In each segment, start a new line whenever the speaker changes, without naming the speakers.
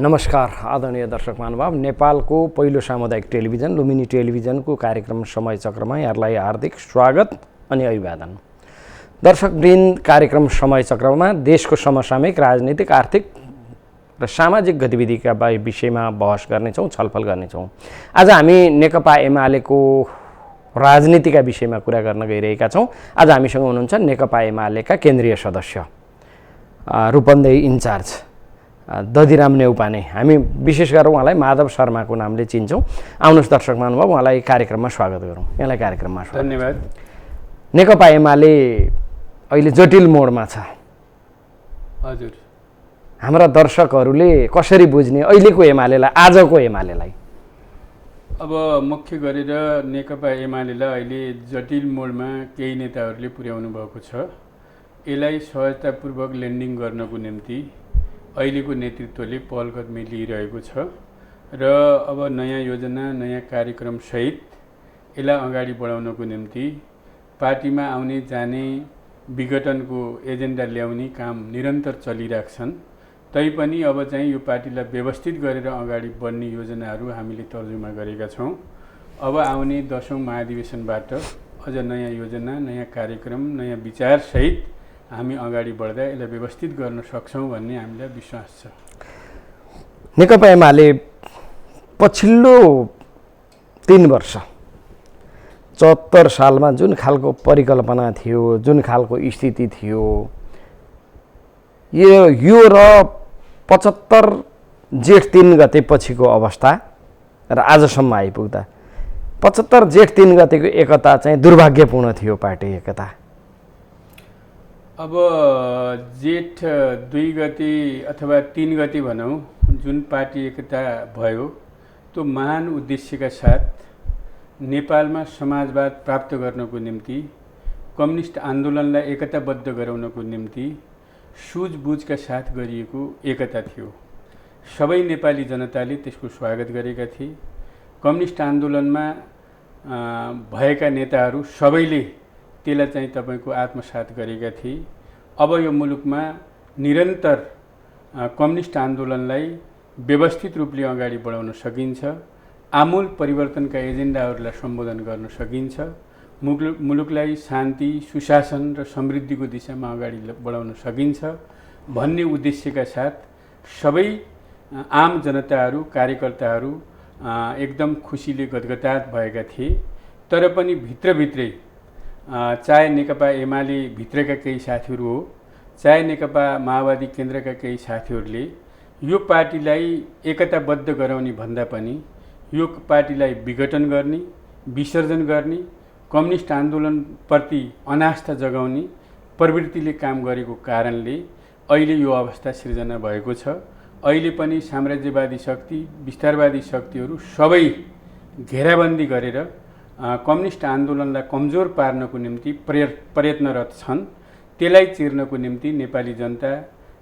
नमस्कार आदरणीय दर्शक महानुभाव, नेपालको पहिलो सामुदायिक टेलिभिजन लुम्बिनी टेलिभिजनको कार्यक्रम समय चक्रमा यहाँलाई हार्दिक स्वागत अनि अभिवादन। दर्शकवृन्द, कार्यक्रम समय चक्रमा देशको समसामयिक राजनीतिक, आर्थिक र सामाजिक गतिविधिका विषयमा बहस गर्नेछौँ, छलफल गर्नेछौँ। आज हामी नेकपा एमालेको राजनीतिका विषयमा कुरा गर्न गइरहेका छौँ। आज हामीसँग हुनुहुन्छ नेकपा एमालेका केन्द्रीय सदस्य रूपन्देही इन्चार्ज दधिराम नेउपाने। हामी विशेष गरेर उहाँलाई माधव शर्माको नामले चिन्छौँ। आउनुहोस् दर्शक महानुभाव, उहाँलाई कार्यक्रममा स्वागत गरौँ। यहाँलाई कार्यक्रममा स्वागत।
धन्यवाद।
नेकपा एमाले अहिले जटिल मोडमा छ।
हजुर,
हाम्रा दर्शकहरूले कसरी बुझ्ने अहिलेको एमालेलाई, आजको एमालेलाई?
अब मुख्य गरेर नेकपा एमालेलाई अहिले जटिल मोडमा केही नेताहरूले पुर्याउनु भएको छ। यसलाई सहजतापूर्वक ल्यान्डिङ गर्नको निम्ति अहिलेको नेतृत्वले पहल कदमी लिइरहेको छ र अब नयाँ योजना, नयाँ कार्यक्रम सहित यसलाई अगाडि बढाउनको निम्ति पार्टीमा आउने जाने विघटनको एजेन्डा ल्याउने काम निरन्तर चलिरहेछन्। तैपनि अब चाहिँ यो पार्टीलाई व्यवस्थित गरेर अगाडि बढ्ने योजनाहरू हामीले तर्जुमा गरेका छौँ। अब आउने 10औं महाधिवेशनबाट अझ नयाँ योजना, नयाँ कार्यक्रम, नयाँ विचार सहित हामी अगाडि बढ्दा यसलाई व्यवस्थित गर्न सक्छौँ भन्ने हामीलाई विश्वास छ।
नेकपा एमाले पछिल्लो 3 वर्ष 74 सालमा जुन खालको परिकल्पना थियो, जुन खालको स्थिति थियो, यो र 75 जेठ 3 गते पछिको अवस्था र आजसम्म आइपुग्दा 75 जेठ 3 गतेको एकता चाहिँ दुर्भाग्यपूर्ण थियो। पार्टी एकता
अब जेठ 2 गते अथवा 3 गते भनौँ, जुन पार्टी एकता भयो त्यो महान उद्देश्यका साथ नेपालमा समाजवाद प्राप्त गर्नको निम्ति, कम्युनिस्ट आन्दोलनलाई एकताबद्ध गराउनको निम्ति सुझबुझका साथ गरिएको एकता थियो। सबै नेपाली जनताले त्यसको स्वागत गरेका थिए। कम्युनिस्ट आन्दोलनमा भएका नेताहरू सबैले त्यसलाई चाहिँ तपाईको आत्मसात गरेका थिए। अब यो मुलुकमा निरन्तर कम्युनिस्ट आन्दोलनलाई व्यवस्थित रूपले अगाडि बढाउन सकिन्छ, आमूल परिवर्तनका एजेन्डाहरूलाई सम्बोधन गर्न सकिन्छ, मुलुकलाई शान्ति, सुशासन र समृद्धिको दिशामा अगाडि बढाउन सकिन्छ भन्ने उद्देश्यका साथ सबै आम जनताहरू, कार्यकर्ताहरू एकदम खुसीले गदगदात भएका थिए। तर पनि भित्रभित्रै चाहे नेकपा एमाले भित्रका केही साथीहरू हो, चाहे नेकपा माओवादी केन्द्रका केही साथीहरूले यो पार्टीलाई एकताबद्ध गराउने भन्दा पनि यो पार्टीलाई विघटन गर्ने, विसर्जन गर्ने, कम्युनिस्ट आन्दोलनप्रति अनास्था जगाउने प्रवृत्तिले काम गरेको कारणले अहिले यो अवस्था सिर्जना भएको छ। अहिले पनि साम्राज्यवादी शक्ति, विस्तारवादी शक्तिहरू सबै घेराबन्दी गरेर कम्युनिस्ट आन्दोलनलाई कमजोर पार्नको निम्ति प्रयत्नरत छन्। त्यसलाई चिर्नको निम्ति नेपाली जनता,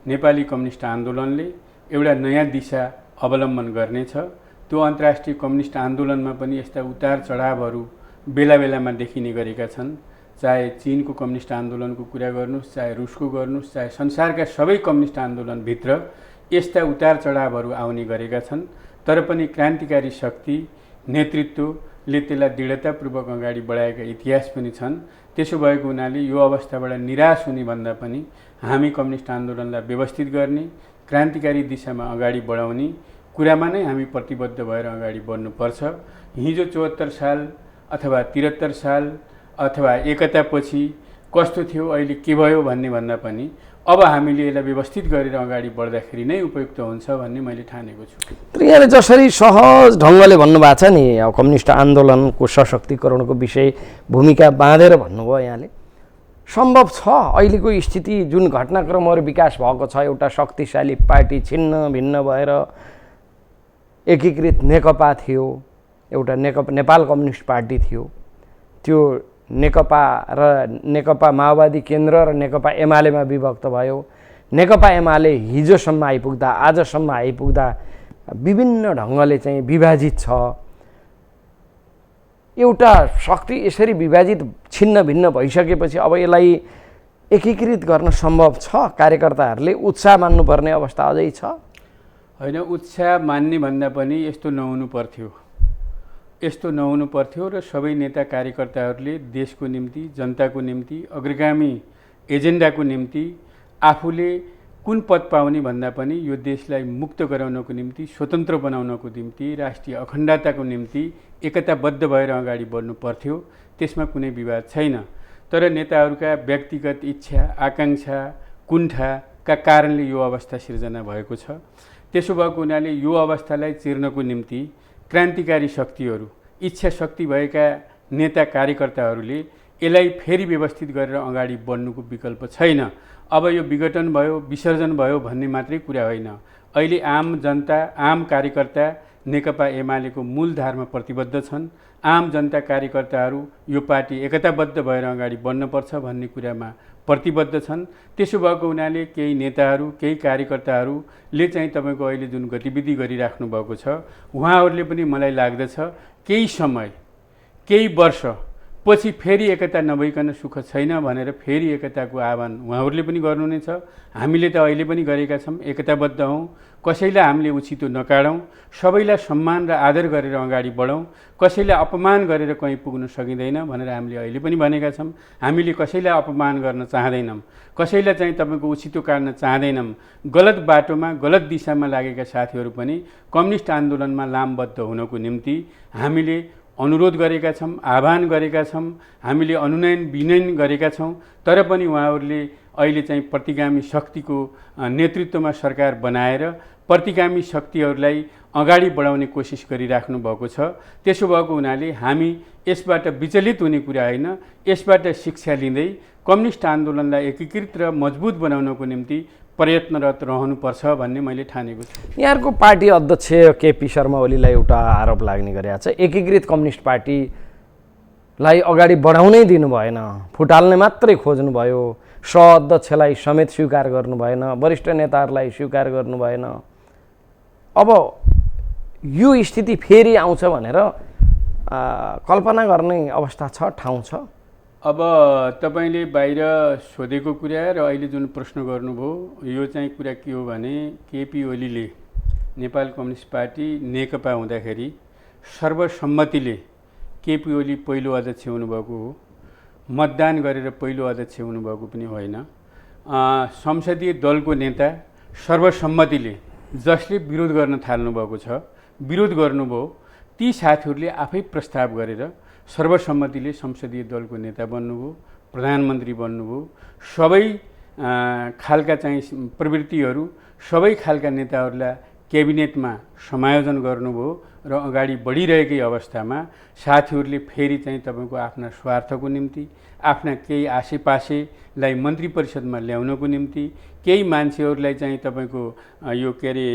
नेपाली कम्युनिस्ट आन्दोलनले एउटा नयाँ दिशा अवलम्बन गर्नेछ। त्यो अन्तर्राष्ट्रिय कम्युनिस्ट आन्दोलनमा पनि यस्ता उतार चढावहरू बेला बेलामा देखिने गरेका छन्। चाहे चीनको कम्युनिस्ट आन्दोलनको कुरा गर्नुहोस्, चाहे रुसको गर्नुहोस्, चाहे संसारका सबै कम्युनिस्ट आन्दोलनभित्र यस्ता उतार चढावहरू आउने गरेका छन्। तर पनि क्रान्तिकारी शक्ति, नेतृत्वले त्यसलाई दृढतापूर्वक अगाडि बढाएका इतिहास पनि छन्। त्यसो भएको हुनाले यो अवस्थाबाट निराश हुने भन्दा पनि हामी कम्युनिस्ट आन्दोलनलाई व्यवस्थित गर्ने, क्रान्तिकारी दिशामा अगाडि बढाउने कुरामा नै हामी प्रतिबद्ध भएर अगाडि बढ्नुपर्छ। हिजो 74 साल अथवा 73 साल अथवा एकतापछि कस्तो थियो, अहिले के भयो भन्ने भन्दा पनि अब हामीले यसलाई व्यवस्थित गरेर अगाडि बढ्दाखेरि नै उपयुक्त हुन्छ भन्ने मैले ठानेको छु।
तर यहाँले जसरी सहज ढङ्गले भन्नुभएको छ नि, अब कम्युनिस्ट आन्दोलनको सशक्तिकरणको विषय भूमिका बाँधेर भन्नुभयो, यहाँले सम्भव छ अहिलेको स्थिति, जुन घटनाक्रमहरू विकास भएको छ, एउटा शक्तिशाली पार्टी छिन्न भिन्न भएर एकीकृत नेकपा थियो, एउटा नेपाल कम्युनिस्ट पार्टी थियो, त्यो नेकपा र नेकपा माओवादी केन्द्र र नेकपा एमालेमा विभक्त भयो। नेकपा एमाले हिजोसम्म आइपुग्दा, आजसम्म आइपुग्दा विभिन्न ढङ्गले चाहिँ विभाजित छ। एउटा शक्ति यसरी विभाजित छिन्न भिन्न भइसकेपछि अब यसलाई एकीकृत गर्न सम्भव छ? कार्यकर्ताहरूले उत्साह मान्नुपर्ने अवस्था अझै छ?
होइन, उत्साह मान्ने भन्दा पनि यस्तो नहुनु पर्थ्यो, यस्तो नहुनु पर्थ्यो र सबै नेता कार्यकर्ताहरूले देशको निम्ति, जनताको निम्ति, अग्रगामी एजेन्डाको निम्ति आफूले कुन पद पाउने भन्दा पनि यो देशलाई मुक्त गराउनको निम्ति, स्वतन्त्र बनाउनको निम्ति, राष्ट्रिय अखण्डताको निम्ति एकताबद्ध भएर अगाडि बढ्नु पर्थ्यो। त्यसमा कुनै विवाद छैन। तर नेताहरूका व्यक्तिगत इच्छा, आकाङ्क्षा, कुण्ठाका कारणले यो अवस्था सिर्जना भएको छ। त्यसो भएको हुनाले यो अवस्थालाई चिर्नको निम्ति क्रान्तिकारी शक्तिहरू, इच्छा शक्ति भएका नेता कार्यकर्ताहरूले यसलाई फेरि व्यवस्थित गरेर अगाडि बढ्नुको विकल्प छैन। अब यो विघटन भयो, विसर्जन भयो भन्ने मात्रै कुरा होइन। अहिले आम जनता, आम कार्यकर्ता नेकपा एमालेको मूलधारमा प्रतिबद्ध छन्। आम जनता कार्यकर्ताहरू यो पार्टी एकताबद्ध भएर अगाडि बढ्नुपर्छ भन्ने कुरामा प्रतिबद्ध छन्। त्यसो भएको हुनाले केही नेताहरू, केही कार्यकर्ताहरूले चाहिँ तपाईँको अहिले जुन गतिविधि गरिराख्नु भएको छ, उहाँहरूले पनि मलाई लाग्दछ केही समय, केही वर्ष पछि फेरि एकता नभइकन सुख छैन भनेर फेरि एकताको आह्वान उहाँहरूले पनि गर्नु नै छ। हामीले त अहिले पनि गरेका छौँ, एकताबद्ध हौँ, कसैलाई हामीले उचितो नकाडौँ, सबैलाई सम्मान र आदर गरेर अगाडि बढौँ, कसैलाई अपमान गरेर कहीँ पुग्न सकिँदैन भनेर हामीले अहिले पनि भनेका छौँ। हामीले कसैलाई अपमान गर्न चाहँदैनौँ, कसैलाई चाहिँ तपाईँको उचितो काट्न चाहँदैनौँ। गलत बाटोमा, गलत दिशामा लागेका साथीहरू पनि कम्युनिस्ट आन्दोलनमा लामबद्ध हुनको निम्ति हामीले अनुरोध गरेका छौँ, आह्वान गरेका छौँ, हामीले अनुनयन विनयन गरेका छौँ। तर पनि उहाँहरूले अहिले चाहिँ प्रतिगामी शक्तिको नेतृत्वमा सरकार बनाएर प्रतिगामी शक्तिहरूलाई अगाडि बढाउने कोसिस गरिराख्नु भएको छ। त्यसो भएको हुनाले हामी यसबाट विचलित हुने कुरा होइन, यसबाट शिक्षा लिँदै कम्युनिस्ट आन्दोलनलाई एकीकृत र मजबुत बनाउनको निम्ति प्रयत्नरत रहनुपर्छ भन्ने मैले ठानेको छु।
यहाँको पार्टी अध्यक्ष केपी शर्मा ओलीलाई एउटा आरोप लाग्ने गरेको छ, एकीकृत कम्युनिस्ट पार्टीलाई अगाडि बढाउनै दिनु भएन, फुटाल्ने मात्रै खोज्नुभयो, सहअध्यक्षलाई समेत स्वीकार गर्नु भएन, वरिष्ठ नेताहरूलाई स्वीकार गर्नु भएन। अब यो स्थिति फेरि आउँछ भनेर कल्पना गर्ने अवस्था छ, ठाउँ छ?
अब तपाईँले बाहिर सोधेको कुरा र अहिले जुन प्रश्न गर्नुभयो, यो चाहिँ कुरा के हो भने केपी ओलीले नेपाल कम्युनिस्ट पार्टी नेकपा हुँदाखेरि सर्वसम्मतिले केपी ओली पहिलो अध्यक्ष हुनुभएको हो, मतदान गरेर पहिलो अध्यक्ष हुनुभएको पनि होइन। संसदीय दलको नेता सर्वसम्मतिले जसले विरोध गर्न थाल्नुभएको छ, विरोध गर्नुभयो, ती साथीहरूले आफै प्रस्ताव गरेर सर्वसम्मतिले संसदीय दलको नेता बन्नुभयो, प्रधानमन्त्री बन्नुभयो। सबै खालका चाहिँ प्रवृत्तिहरू, सबै खालका नेताहरूलाई क्याबिनेटमा समायोजन गर्नुभयो र अगाडि बढिरहेकै अवस्थामा साथीहरूले फेरि चाहिँ तपाईँको आफ्ना स्वार्थको निम्ति, आफ्ना केही आसेपासेलाई मन्त्री परिषदमा ल्याउनको निम्ति, केही मान्छेहरूलाई चाहिँ तपाईँको यो के अरे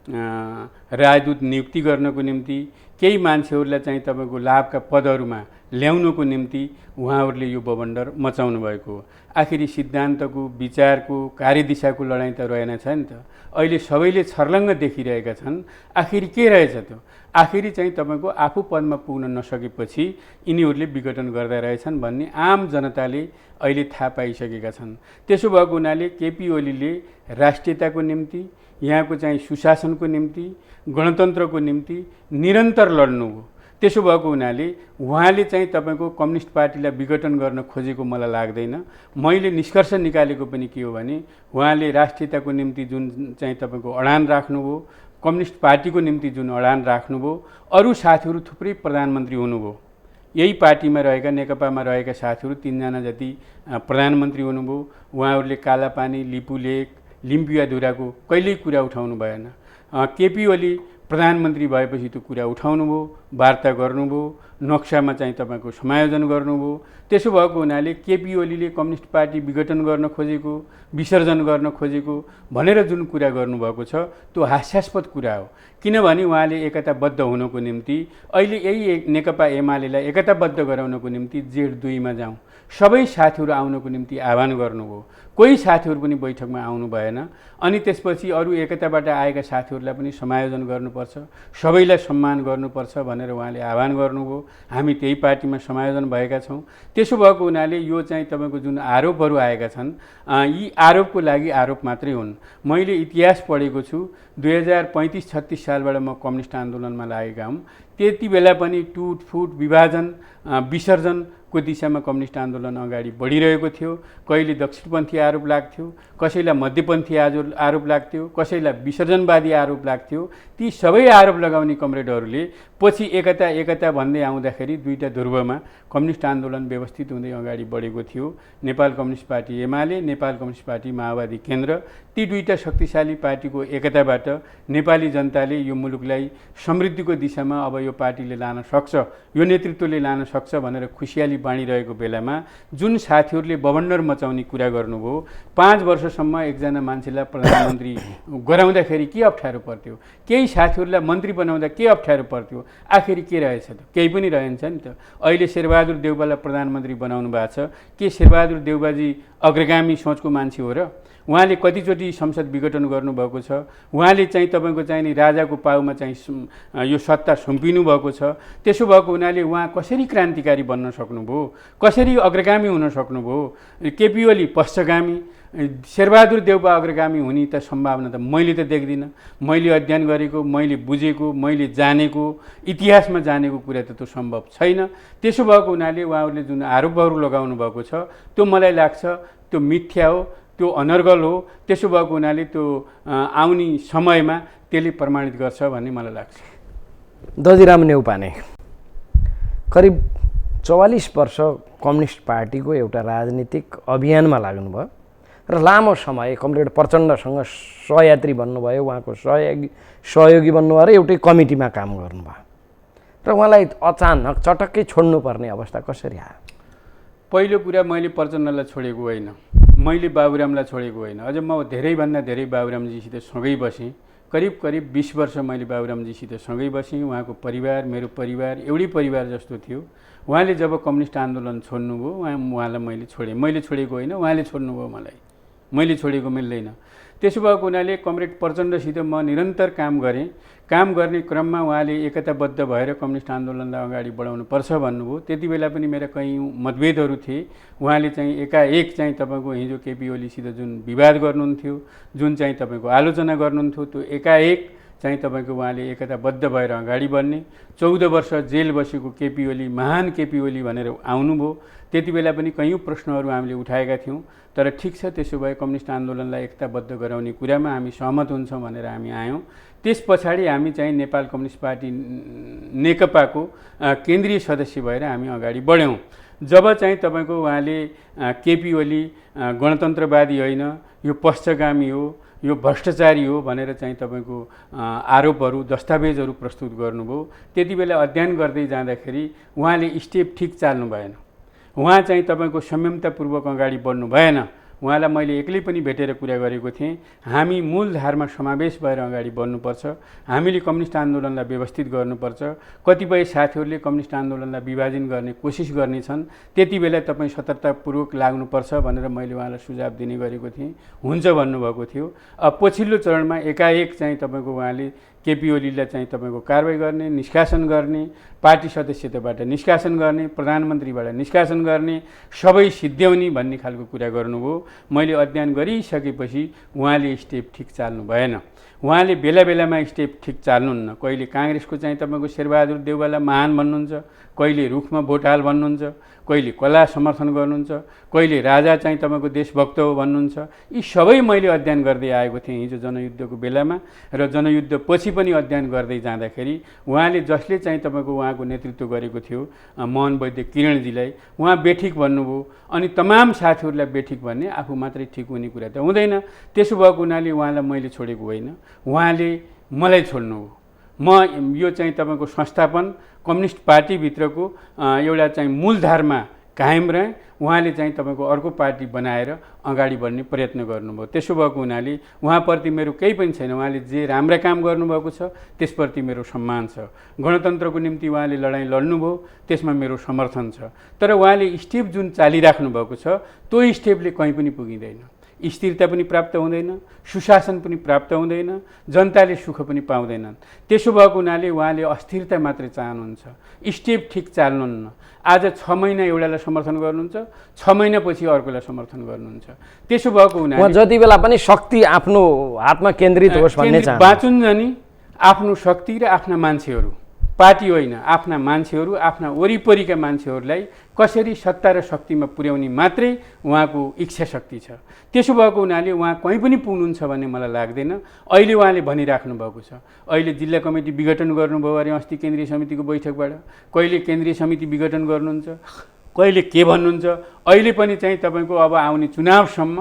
राजदूत नियुक्ति गर्नको निम्ति, केही मान्छेहरूलाई चाहिँ तपाईँको लाभका पदहरूमा ल्याउनको निम्ति उहाँहरूले यो बवण्डर मचाउनु भएको हो। आखिरी सिद्धान्तको, विचारको, कार्यदिशाको लडाइँ त रहेन छ नि त। अहिले सबैले छर्लङ्ग देखिरहेका छन्। आखिर के रहेछ त्यो? आखिरी चाहिँ तपाईँको आफू पदमा पुग्न नसकेपछि यिनीहरूले विघटन गर्दा रहेछन् भन्ने आम जनताले अहिले थाहा पाइसकेका छन्। त्यसो भएको हुनाले केपी ओलीले राष्ट्रियताको निम्ति, यहाँको चाहिँ सुशासनको निम्ति, गणतन्त्रको निम्ति निरन्तर लड्नुभयो। त्यसो भएको हुनाले उहाँले चाहिँ तपाईँको कम्युनिस्ट पार्टीलाई विघटन गर्न खोजेको मलाई लाग्दैन। मैले निष्कर्ष निकालेको पनि के हो भने उहाँले राष्ट्रियताको निम्ति जुन चाहिँ तपाईँको अडान राख्नुभयो, कम्युनिस्ट पार्टीको निम्ति जुन अडान राख्नुभयो, अरू साथीहरू थुप्रै प्रधानमन्त्री हुनुभयो। यही पार्टीमा रहेका, नेकपामा रहेका साथीहरू 3 जना जति प्रधानमन्त्री हुनुभयो। उहाँहरूले कालापानी, लिपुलेक, लिम्पियाधुराको कहिल्यै कुरा उठाउनु भएन। केपी ओली प्रधानमन्त्री भएपछि त्यो कुरा उठाउनुभयो, वार्ता गर्नुभयो, नक्सामा चाहिँ तपाईँको समायोजन गर्नुभयो। त्यसो भएको हुनाले केपी ओलीले कम्युनिस्ट पार्टी विघटन गर्न खोजेको, विसर्जन गर्न खोजेको भनेर जुन कुरा गर्नुभएको छ त्यो हास्यास्पद कुरा हो। किनभने उहाँले एकताबद्ध हुनको निम्ति अहिले यही नेकपा एमालेलाई एकताबद्ध गराउनको निम्ति जेठ 2 मा जाउँ, सबै साथीहरू आउनको निम्ति आह्वान गर्नुभयो। कोही साथीहरू पनि बैठकमा आउनु भएन। अनि त्यसपछि अरू एकताबाट आएका साथीहरूलाई पनि समायोजन गर्नुपर्छ, सबैलाई सम्मान गर्नुपर्छ भनेर उहाँले आह्वान गर्नुभयो। हामी त्यही पार्टीमा समायोजन भएका छौँ। त्यसो भएको हुनाले यो चाहिँ तपाईँको जुन आरोपहरू आएका छन्, यी आरोपको लागि आरोप मात्रै हुन्। मैले इतिहास पढेको छु। 2035-36 सालबाट म कम्युनिस्ट आन्दोलनमा लागेका हुँ। त्यति बेला पनि टुटफुट, विभाजन, विसर्जनको दिशामा कम्युनिस्ट आन्दोलन अगाडि बढिरहेको थियो। कहिले दक्षिणपन्थी आरोप लाग्थ्यो, कसैलाई मध्यपन्थी आरोप लाग्थ्यो, कसैलाई विसर्जनवादी आरोप लाग्थ्यो। ती सबै आरोप लगाउने कमरेडहरूले पछि एकता भन्दै आउँदाखेरि दुईटा ध्रुवमा कम्युनिस्ट आन्दोलन व्यवस्थित हुँदै अगाडि बढेको थियो। Nepal communist party Emale, Nepal communist party माओवादी केन्द्र, ती दुईटा शक्तिशाली पार्टीको एकताबाट नेपाली जनताले यो मुलुकलाई समृद्धिको दिशामा अब यो पार्टीले लान सक्छ, यो नेतृत्वले लान सक्छ भनेर खुसियाली बाँडिरहेको बेलामा जुन साथीहरूले बवण्डर मचाउने कुरा गर्नुभयो, 5 वर्षसम्म एकजना मान्छेलाई प्रधानमन्त्री गराउँदाखेरि के अप्ठ्यारो पर्थ्यो, केही साथीहरूलाई मन्त्री बनाउँदा के अप्ठ्यारो पर्थ्यो, आखिर के रहेछ त? केही पनि रहन्छ नि त। अहिले शेरबहादुर देउवालाई प्रधानमन्त्री बनाउनु भएको छ। के शेरबहादुर देउवाजी अग्रगामी सोचको मान्छे हो र? उहाँले कतिचोटि संसद विघटन गर्नुभएको छ। उहाँले चाहिँ तपाईँको चाहिँ नि राजाको पाउमा चाहिँ यो सत्ता सुम्पिनु भएको छ। त्यसो भएको हुनाले उहाँ कसरी क्रान्तिकारी बन्न सक्नुभयो, कसरी अग्रगामी हुन सक्नुभयो? केपी ओली पश्चगामी, शेरबहादुर देउवा अग्रगामी हुने त सम्भावना त मैले त देख्दिनँ। मैले अध्ययन गरेको, मैले बुझेको, मैले जानेको, इतिहासमा जानेको कुरा त त्यो सम्भव छैन। त्यसो भएको हुनाले उहाँहरूले जुन आरोपहरू लगाउनु भएको छ त्यो मलाई लाग्छ त्यो मिथ्या हो, त्यो अनर्गल हो। त्यसो भएको हुनाले त्यो आउने समयमा त्यसले प्रमाणित गर्छ भन्ने मलाई लाग्छ।
दजिराम नेउपाने करिब 44 वर्ष कम्युनिस्ट पार्टीको एउटा राजनीतिक अभियानमा लाग्नुभयो र लामो समय कमरेड प्रचण्डसँग सहयात्री बन्नुभयो, उहाँको सहयोगी बन्नुभयो र एउटै कमिटीमा काम गर्नुभयो र उहाँलाई अचानक चटक्कै छोड्नुपर्ने अवस्था कसरी आयो?
पहिलो कुरा, मैले प्रचण्डलाई छोडेको होइन, मैले बाबुरामलाई छोडेको होइन। अझ म धेरैभन्दा धेरै बाबुरामजीसित सँगै बसेँ। करिब 20 वर्ष मैले बाबुरामजीसित सँगै बसेँ। उहाँको परिवार मेरो परिवार एउटै परिवार जस्तो थियो। उहाँले जब कम्युनिस्ट आन्दोलन छोड्नुभयो उहाँलाई मैले छोडेँ। मैले छोडेको होइन, उहाँले छोड्नुभयो मलाई। मैले छोडेको मिल्दैन। त्यसो भएको हुनाले कमरेड प्रचण्डसित म निरन्तर काम गरेँ। काम गर्ने क्रममा उहाँले एकताबद्ध भएर कम्युनिस्ट आन्दोलनलाई अगाडि बढाउनु पर्छ भन्नुभयो। त्यति बेला पनि मेरा कयौँ मतभेदहरू थिए। उहाँले चाहिँ एकाएक चाहिँ तपाईँको हिजो केपी ओलीसित जुन विवाद गर्नुहुन्थ्यो, जुन चाहिँ तपाईँको आलोचना गर्नुहुन्थ्यो, त्यो एकाएक चाहिँ तपाईँको उहाँले एकताबद्ध भएर अगाडि बढ्ने। 14 वर्ष जेल बसेको केपी ओली, महान केपी ओली भनेर आउनुभयो। त्यति बेला पनि कयौँ प्रश्नहरू हामीले उठाएका थियौँ। तर ठिक छ, त्यसो भए कम्युनिस्ट आन्दोलनलाई एकताबद्ध गराउने कुरामा हामी सहमत हुन्छौँ भनेर हामी आयौँ। त्यस पछाडि हामी चाहिँ नेपाल कम्युनिस्ट पार्टी नेकपाको केन्द्रीय सदस्य भएर हामी अगाडि बढ्यौँ। जब चाहिँ तपाईँको उहाँले केपी ओली गणतन्त्रवादी होइन, यो पश्चगामी हो, यो भ्रष्टाचारी हो भनेर चाहिँ तपाईँको आरोपहरू, दस्तावेजहरू प्रस्तुत गर्नुभयो। त्यति बेला अध्ययन गर्दै जाँदाखेरि उहाँले स्टेप ठिक चाल्नु भएन। उहाँ चाहिँ तपाईँको संयमतापूर्वक अगाडि बढ्नु भएन। उहाँलाई मैले एक्लै पनि भेटेर कुरा गरेको थिएँ। हामी मूलधारमा समावेश भएर अगाडि बढ्नुपर्छ। हामीले कम्युनिस्ट आन्दोलनलाई व्यवस्थित गर्नुपर्छ। कतिपय साथीहरूले कम्युनिस्ट आन्दोलनलाई विभाजन गर्ने कोसिस गर्नेछन्, त्यति बेला तपाईँ सतर्कतापूर्वक लाग्नुपर्छ भनेर मैले उहाँलाई सुझाव दिने गरेको थिएँ। हुन्छ भन्नुभएको थियो। अब पछिल्लो चरणमा एकाएक चाहिँ तपाईँको उहाँले केपी ओलीलाई चाहिँ तपाईँको कारवाही गर्ने, निष्कासन गर्ने, पार्टी सदस्यताबाट निष्कासन गर्ने, प्रधानमन्त्रीबाट निष्कासन गर्ने, सबै सिद्ध्याउने भन्ने खालको कुरा गर्नुभयो। मैले अध्ययन गरिसकेपछि उहाँले स्टेप ठिक चाल्नु भएन। उहाँले बेला बेलामा स्टेप ठिक चाल्नुहुन्न। कहिले काङ्ग्रेसको चाहिँ तपाईँको शेरबहादुर देउवालाई महान भन्नुहुन्छ, कहिले रुखमा भोट हाल भन्नुहुन्छ, कहिले कला समर्थन गर्नुहुन्छ, कहिले राजा चाहिँ तपाईँको देशभक्त हो भन्नुहुन्छ। यी सबै मैले अध्ययन गर्दै आएको थिएँ हिजो जनयुद्धको बेलामा र जनयुद्ध पछि पनि अध्ययन गर्दै जाँदाखेरि उहाँले जसले चाहिँ तपाईँको उहाँको नेतृत्व गरेको थियो मोहन वैद्य किरणजीलाई उहाँ बेठिक भन्नुभयो। अनि तमाम साथीहरूलाई बेठिक भन्ने आफू मात्रै ठिक हुने कुरा त हुँदैन। त्यसो भएको हुनाले उहाँलाई मैले छोडेको होइन, उहाँले मलाई छोड्नुभयो। म यो चाहिँ तपाईँको संस्थापन कम्युनिस्ट पार्टीभित्रको एउटा चाहिँ मूलधारमा कायम रहेँ। उहाँले चाहिँ तपाईँको अर्को पार्टी बनाएर अगाडि बढ्ने प्रयत्न गर्नुभयो। त्यसो भएको हुनाले उहाँप्रति मेरो केही पनि छैन। उहाँले जे राम्रा काम गर्नुभएको छ त्यसप्रति मेरो सम्मान छ। गणतन्त्रको निम्ति उहाँले लडाइँ लड्नुभयो, त्यसमा मेरो समर्थन छ। तर उहाँले स्टेप जुन चालिराख्नु भएको छ त्यो स्टेपले कहीँ पनि पुगिँदैन। स्थिरता पनि प्राप्त हुँदैन, सुशासन पनि प्राप्त हुँदैन, जनताले सुख पनि पाउँदैनन्। त्यसो भएको हुनाले उहाँले अस्थिरता मात्रै चाहनुहुन्छ, स्टेप ठिक चाल्नुहुन्न। आज 6 महिना एउटालाई समर्थन गर्नुहुन्छ, 6 महिनापछि अर्कोलाई समर्थन गर्नुहुन्छ। त्यसो भएको हुनाले
जति बेला पनि शक्ति आफ्नो हातमा केन्द्रित होस् भन्ने चाहन्छ।
बाँचुन् नि आफ्नो शक्ति र आफ्ना मान्छेहरू, पार्टी होइन, आफ्ना मान्छेहरू, आफ्ना वरिपरिका मान्छेहरूलाई कसरी सत्ता र शक्तिमा पुर्याउने मात्रै उहाँको इच्छा शक्ति छ। त्यसो भएको हुनाले उहाँ कहीँ पनि पुग्नुहुन्छ भन्ने मलाई लाग्दैन। अहिले उहाँले भनिराख्नु भएको छ, अहिले जिल्ला कमिटी विघटन गर्नुभयो अरे अस्ति केन्द्रीय समितिको बैठकबाट, कहिले केन्द्रीय समिति विघटन गर्नुहुन्छ, कहिले के भन्नुहुन्छ। अहिले पनि चाहिँ तपाईँको अब आउने चुनावसम्म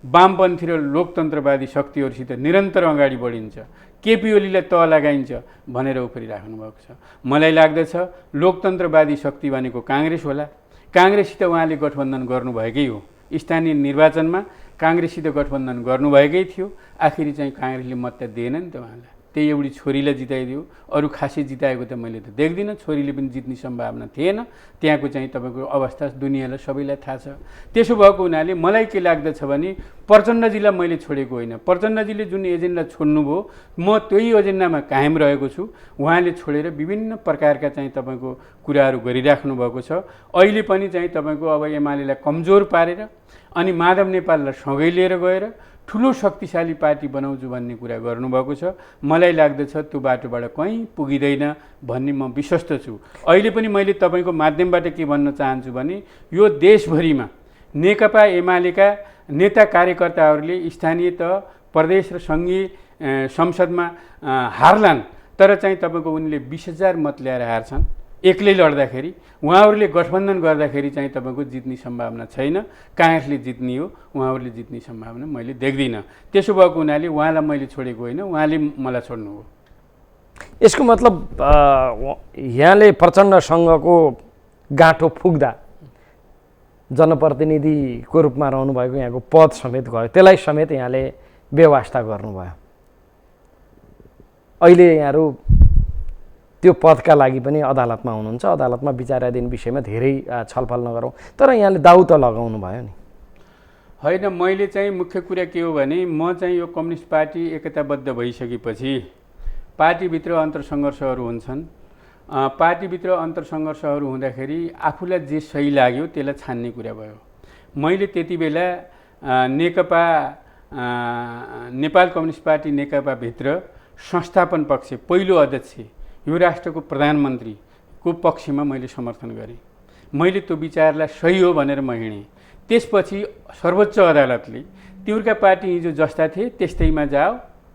वामपन्थी र लोकतन्त्रवादी शक्तिहरूसित निरन्तर अगाडि बढिन्छ, केपी ओलीलाई तह लगाइन्छ भनेर उफ्रिराख्नु भएको छ। मलाई लाग्दछ लोकतन्त्रवादी शक्ति भनेको काङ्ग्रेस होला। काङ्ग्रेससित उहाँले गठबन्धन गर्नुभएकै हो, स्थानीय निर्वाचनमा काङ्ग्रेससित गठबन्धन गर्नुभएकै थियो। आखिरी चाहिँ काङ्ग्रेसले मत त दिएन नि त उहाँलाई, त्यही एउटी छोरीलाई जिताइदियो, अरू खासै जिताएको त मैले त देख्दिनँ। छोरीले पनि जित्ने सम्भावना थिएन। त्यहाँको चाहिँ तपाईँको अवस्था दुनियाँलाई सबैलाई थाहा छ। त्यसो भएको हुनाले मलाई के लाग्दछ भने प्रचण्डजीलाई मैले छोडेको होइन, प्रचण्डजीले जुन एजेन्डा छोड्नुभयो म त्यही एजेन्डामा कायम रहेको छु। उहाँले छोडेर विभिन्न प्रकारका चाहिँ तपाईँको कुराहरू गरिराख्नु भएको छ। अहिले पनि चाहिँ तपाईँको अब एमालेलाई कमजोर पारेर अनि माधव नेपाललाई सँगै लिएर गएर ठुलो शक्तिशाली पार्टी बनाउँछु भन्ने कुरा गर्नुभएको छ। मलाई लाग्दछ त्यो बाटोबाट कहीँ पुगिँदैन भन्ने म विश्वस्त छु। अहिले पनि मैले तपाईँको माध्यमबाट के भन्न चाहन्छु भने यो देशभरिमा नेकपा एमालेका नेता कार्यकर्ताहरूले स्थानीय तह, प्रदेश र सङ्घीय संसदमा हार्लान्, तर चाहिँ तपाईँको उनले 20,000 मत ल्याएर हार्छन् एक्लै लड्दाखेरि। उहाँहरूले गठबन्धन गर्दाखेरि चाहिँ तपाईँको जित्ने सम्भावना छैन, काङ्ग्रेसले जित्ने हो, उहाँहरूले जित्ने सम्भावना मैले देख्दिनँ। त्यसो भएको हुनाले उहाँलाई मैले छोडेको होइन, उहाँले मलाई छोड्नु हो।
यसको मतलब यहाँले प्रचण्डसँगको गाँठो फुक्दा जनप्रतिनिधिको रूपमा रहनुभएको यहाँको पद समेत गयो, त्यसलाई समेत यहाँले व्यवस्था गर्नुभयो। अहिले यहाँहरू त्यो पदका लागि पनि अदालतमा हुनुहुन्छ, अदालतमा विचाराधीन विषयमा धेरै छलफल नगरौँ, तर यहाँले दाउ त लगाउनु भयो नि।
होइन, मैले चाहिँ मुख्य कुरा के हो भने म चाहिँ यो कम्युनिस्ट पार्टी एकताबद्ध भइसकेपछि पार्टीभित्र अन्तरसङ्घर्षहरू हुन्छन्। पार्टीभित्र अन्तरसङ्घर्षहरू हुँदाखेरि आफूलाई जे सही लाग्यो त्यसलाई छान्ने कुरा भयो। मैले त्यति बेला नेकपा नेपाल कम्युनिस्ट पार्टी नेकपाभित्र संस्थापन पक्ष पहिलो अध्यक्ष यो राष्ट्रको प्रधानमन्त्रीको पक्षमा मैले समर्थन गरेँ। मैले त्यो विचारलाई सही हो भनेर म हिँडेँ। त्यसपछि सर्वोच्च अदालतले तिमीहरूका पार्टी हिजो जस्ता थिए त्यस्तैमा जाओ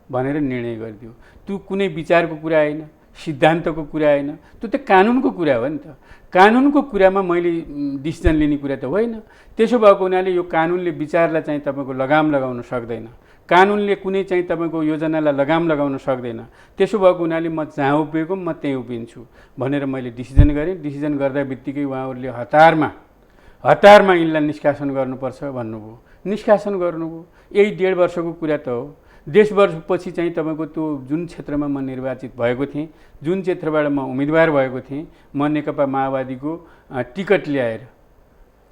भनेर निर्णय गरिदियो। त्यो कुनै विचारको कुरा होइन, सिद्धान्तको कुरा होइन, त्यो त कानुनको कुरा हो नि त। कानुनको कुरामा मैले डिसिजन लिने कुरा त होइन। त्यसो भएको हुनाले यो कानुनले विचारलाई चाहिँ तपाईँको लगाम लगाउन सक्दैन, कानुनले कुनै चाहिँ तपाईँको योजनालाई लगाम लगाउन सक्दैन। त्यसो भएको हुनाले म जहाँ उभिएको म त्यहीँ उभिन्छु भनेर मैले डिसिजन गरेँ। डिसिजन गर्दा बित्तिकै उहाँहरूले हतारमा यिनलाई निष्कासन गर्नुपर्छ भन्नुभयो। निष्कासन गर्नुभयो, यही 1.5 वर्षको कुरा त हो। 1.5 वर्षपछि चाहिँ तपाईँको त्यो जुन क्षेत्रमा म निर्वाचित भएको थिएँ, जुन क्षेत्रबाट म उम्मेदवार भएको थिएँ, म नेकपा माओवादीको टिकट ल्याएर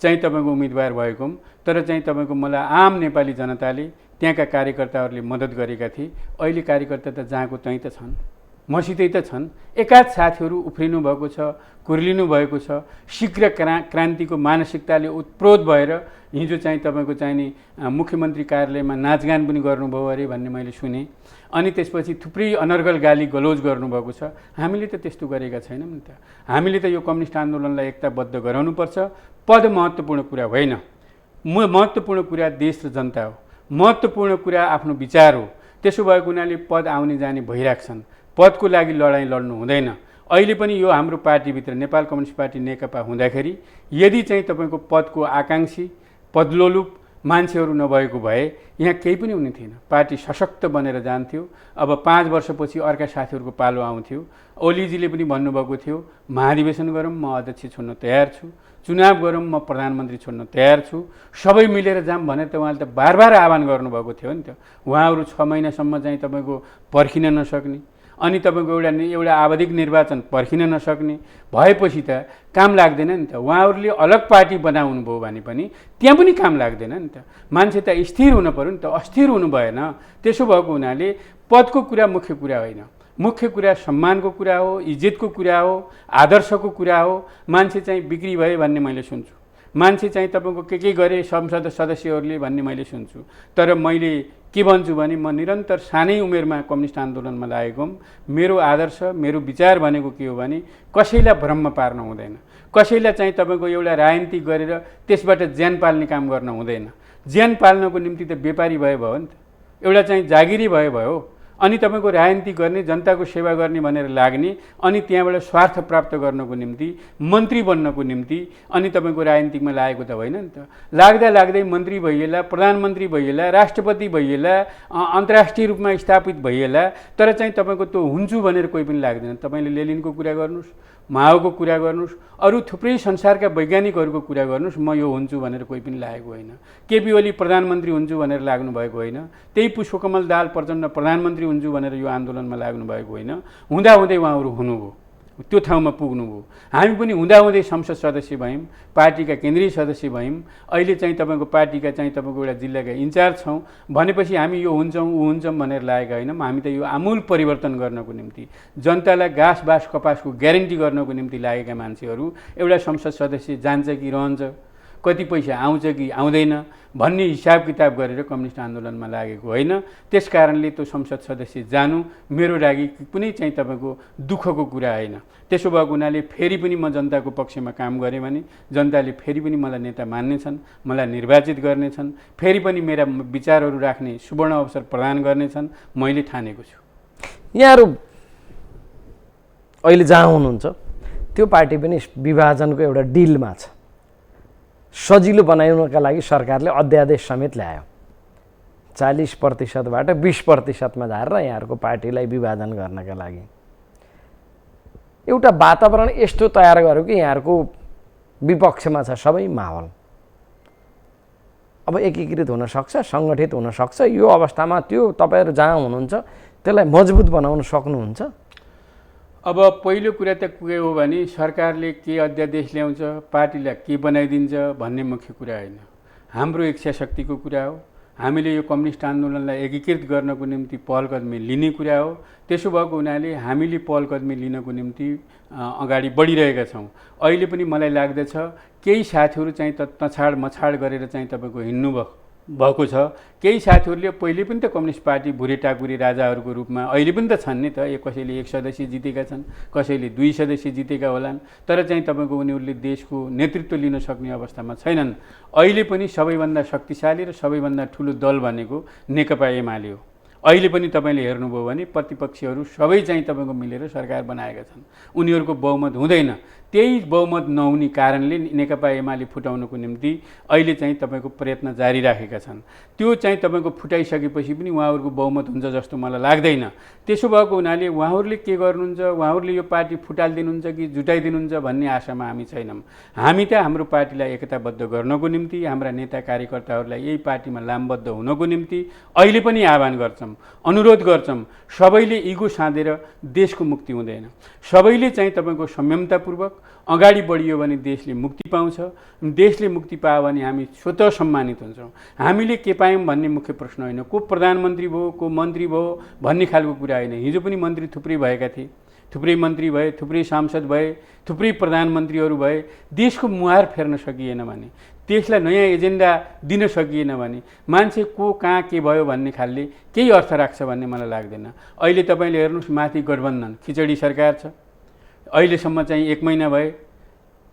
चाहिँ तपाईँको उम्मेदवार भएको, तर चाहिँ तपाईँको मलाई आम नेपाली जनताले त्यहाँका कार्यकर्ताहरूले मद्दत गरेका थिए। अहिले कार्यकर्ता त जहाँको त्यहीँ त छन्, मसितै त छन्। एकाध साथीहरू उफ्रिनु भएको छ, कुर्लिनु भएको छ। शीघ्र क्रान्तिको मानसिकताले उत्प्रोत भएर हिजो चाहिँ तपाईँको चाहिने मुख्यमन्त्री कार्यालयमा नाचगान पनि गर्नुभयो अरे भन्ने मैले सुने। अनि त्यसपछि थुप्रै अनर्गल गाली गलौज गर्नुभएको छ। हामीले त त्यस्तो गरेका छैनौँ नि त। हामीले त यो कम्युनिस्ट आन्दोलनलाई एकताबद्ध गराउनुपर्छ। पद महत्त्वपूर्ण कुरा होइन, महत्त्वपूर्ण कुरा देश र जनता हो, महत्त्वपूर्ण कुरा आफ्नो विचार हो। त्यसो भएको हुनाले पद आउने जाने भइराख्छन्, पदको लागि लडाइँ लड्नु हुँदैन। अहिले पनि यो हाम्रो पार्टीभित्र नेपाल कम्युनिस्ट पार्टी नेकपा हुँदाखेरि यदि चाहिँ तपाईँको पदको आकाङ्क्षी पदलोलुप मान्छेहरू नभएको भए यहाँ केही पनि हुने थिएन। पार्टी सशक्त बनेर जान्थ्यो। अब 5 वर्षपछि अर्का साथीहरूको पालो आउँथ्यो। ओलीजीले पनि भन्नुभएको थियो महाधिवेशन गरौँ, म अध्यक्ष छोड्न तयार छु, चुनाव गरौँ, म प्रधानमन्त्री छोड्न तयार छु, सबै मिलेर जाऊँ भनेर त उहाँले त बार आह्वान गर्नुभएको थियो नि त। उहाँहरू 6 महिनासम्म चाहिँ तपाईँको पर्खिन नसक्ने, अनि तपाईँको एउटा आवधिक निर्वाचन पर्खिन नसक्ने भएपछि त काम लाग्दैन नि त। उहाँहरूले अलग पार्टी बनाउनु भयो भने पनि त्यहाँ पनि काम लाग्दैन नि त। मान्छे त स्थिर हुनु पऱ्यो नि त, अस्थिर हुनु भएन। त्यसो भएको हुनाले पदको कुरा मुख्य कुरा होइन, मुख्य कुरा सम्मानको कुरा हो, इज्जतको कुरा हो, आदर्शको कुरा हो। मान्छे चाहिँ बिक्री भए भन्ने मैले सुन्छु, मान्छे चाहिँ तपाईँको के गरे संसद सदस्यहरूले भन्ने मैले सुन्छु। तर मैले के भन्छु भने म निरन्तर सानै उमेरमा कम्युनिस्ट आन्दोलनमा लागेको हुँ। मेरो आदर्श, मेरो विचार भनेको के हो भने कसैलाई भ्रममा पार्न हुँदैन, कसैलाई चाहिँ तपाईँको एउटा राजनीति गरेर त्यसबाट ज्यान पाल्ने काम गर्न हुँदैन। ज्यान पाल्नको निम्ति त व्यापारी भयो नि त, एउटा चाहिँ जागिरी भयो। अनि तपाईँको राजनीति गर्ने, जनताको सेवा गर्ने भनेर लाग्ने, अनि त्यहाँबाट स्वार्थ प्राप्त गर्नको निम्ति, मन्त्री बन्नको निम्ति अनि तपाईँको राजनीतिकमा लागेको त होइन नि त। लाग्दै मन्त्री भइएला, प्रधानमन्त्री भइएला, राष्ट्रपति भइएला, अन्तर्राष्ट्रिय रूपमा स्थापित भइएला, तर चाहिँ तपाईँको त्यो हुन्छु भनेर कोही पनि लाग्दैन। तपाईँले लेनिनको कुरा गर्नुहोस्, माओको कुरा गर्नुहोस्, अरू थुप्रै संसारका वैज्ञानिकहरूको कुरा गर्नुहोस्, म यो हुन्छु भनेर कोही पनि लागेको होइन। केपी ओली प्रधानमन्त्री हुन्छु भनेर लाग्नु भएको होइन, त्यही पुष्पकमल दाहाल प्रचण्ड प्रधानमन्त्री हुन्छु भनेर यो आन्दोलनमा लाग्नु भएको होइन। हुँदाहुँदै उहाँहरू हुनुभयो, त्यो ठाउँमा पुग्नुभयो। हामी पनि हुँदाहुँदै संसद सदस्य भयौँ, पार्टीका केन्द्रीय सदस्य भयौँ। अहिले चाहिँ तपाईँको पार्टीका चाहिँ तपाईँको एउटा जिल्लाका इन्चार्ज छौँ भनेपछि हामी यो हुन्छौँ ऊ हुन्छौँ भनेर लागेका होइनौँ। हामी त यो आमूल परिवर्तन गर्नको निम्ति, जनतालाई घाँस बाँस कपासको ग्यारेन्टी गर्नको निम्ति लागेका मान्छेहरू एउटा संसद सदस्य जान्छ कि रहन्छ, कति पैसा आउँछ कि आउँदैन भन्ने हिसाब किताब गरेर कम्युनिस्ट आन्दोलनमा लागेको होइन। त्यस कारणले त्यो संसद सदस्य जानु मेरो लागि कुनै चाहिँ तपाईँको दुःखको कुरा होइन। त्यसो भएको हुनाले फेरि पनि म जनताको पक्षमा काम गरेँ भने जनताले फेरि पनि मलाई नेता मान्नेछन्, मलाई निर्वाचित गर्नेछन्, फेरि पनि मेरा विचारहरू राख्ने सुवर्ण अवसर प्रदान गर्नेछन्, मैले ठानेको छु।
यहाँहरू अहिले जहाँ हुनुहुन्छ त्यो पार्टी पनि विभाजनको एउटा डिलमा छ। सजिलो बनाउनका लागि सरकारले अध्यादेश समेत ल्यायो, 40%बाट 20%मा झारेर यहाँहरूको पार्टीलाई विभाजन गर्नका लागि एउटा वातावरण यस्तो तयार गर्यो कि यहाँहरूको विपक्षमा छ सबै माहौल। अब एकीकृत हुनसक्छ, सङ्गठित हुनसक्छ। यो अवस्थामा त्यो तपाईँहरू जहाँ हुनुहुन्छ त्यसलाई मजबुत बनाउन सक्नुहुन्छ?
अब पहिलो कुरा त के हो भने सरकारले के अध्यादेश ल्याउँछ, पार्टीलाई के बनाइदिन्छ भन्ने मुख्य कुरा होइन, हाम्रो इच्छा शक्तिको कुरा हो। हामीले यो कम्युनिस्ट आन्दोलनलाई एकीकृत गर्नको निम्ति पहल कदमी लिने कुरा हो। त्यसो भएको हुनाले हामीले पहल कदमी लिनको निम्ति अगाडि बढिरहेका छौँ। अहिले पनि मलाई लाग्दछ केही साथीहरू चाहिँ तछाड मछाड गरेर चाहिँ तपाईँको हिँड्नु भएको छ। केही साथीहरूले पहिले पनि त कम्युनिस्ट पार्टी भुरे टाकुरी राजाहरूको रूपमा अहिले पनि त छन् नि त। कसैले 1 सदस्य जितेका छन्, कसैले 2 सदस्य जितेका होलान्, तर चाहिँ तपाईँको उनीहरूले देशको नेतृत्व लिन सक्ने अवस्थामा छैनन्। अहिले पनि सबैभन्दा शक्तिशाली र सबैभन्दा ठुलो दल भनेको नेकपा एमाले हो। अहिले पनि तपाईँले हेर्नुभयो भने प्रतिपक्षीहरू सबै चाहिँ तपाईँको मिलेर सरकार बनाएका छन्, उनीहरूको बहुमत हुँदैन। त्यही बहुमत नहुने कारणले नेकपा एमाले फुटाउनको निम्ति अहिले चाहिँ तपाईँको प्रयत्न जारी राखेका छन्। त्यो चाहिँ तपाईँको फुटाइसकेपछि पनि उहाँहरूको बहुमत हुन्छ जस्तो मलाई लाग्दैन। त्यसो भएको हुनाले उहाँहरूले के गर्नुहुन्छ, उहाँहरूले यो पार्टी फुटालिदिनुहुन्छ कि जुटाइदिनुहुन्छ भन्ने आशामा हामी छैनौँ। हामी त हाम्रो पार्टीलाई एकताबद्ध गर्नको निम्ति, हाम्रा नेता कार्यकर्ताहरूलाई यही पार्टीमा लामबद्ध हुनको निम्ति अहिले पनि आह्वान गर्छौँ, अनुरोध गर्छौँ। सबैले इगो साँधेर देशको मुक्ति हुँदैन। सबैले चाहिँ तपाईँको संयमतापूर्वक अगाडि बढियो भने देशले मुक्ति पाउँछ। देशले मुक्ति पायो भने हामी स्वतः सम्मानित हुन्छौँ। हामीले के पायौँ भन्ने मुख्य प्रश्न होइन, को प्रधानमन्त्री भयो, को मन्त्री भयो भन्ने खालको कुरा होइन। हिजो पनि मन्त्री थुप्रै भएका थिए, थुप्रै मन्त्री भए, थुप्रै सांसद भए, थुप्रै प्रधानमन्त्रीहरू भए। देशको मुहार फेर्न सकिएन भने, देशलाई नयाँ एजेन्डा दिन सकिएन भने मान्छे को कहाँ के भयो भन्ने खालले केही अर्थ राख्छ भन्ने मलाई लाग्दैन। अहिले तपाईँले हेर्नुहोस्, माथि गठबन्धन खिचडी सरकार छ। अहिलेसम्म चाहिँ 1 महिना भए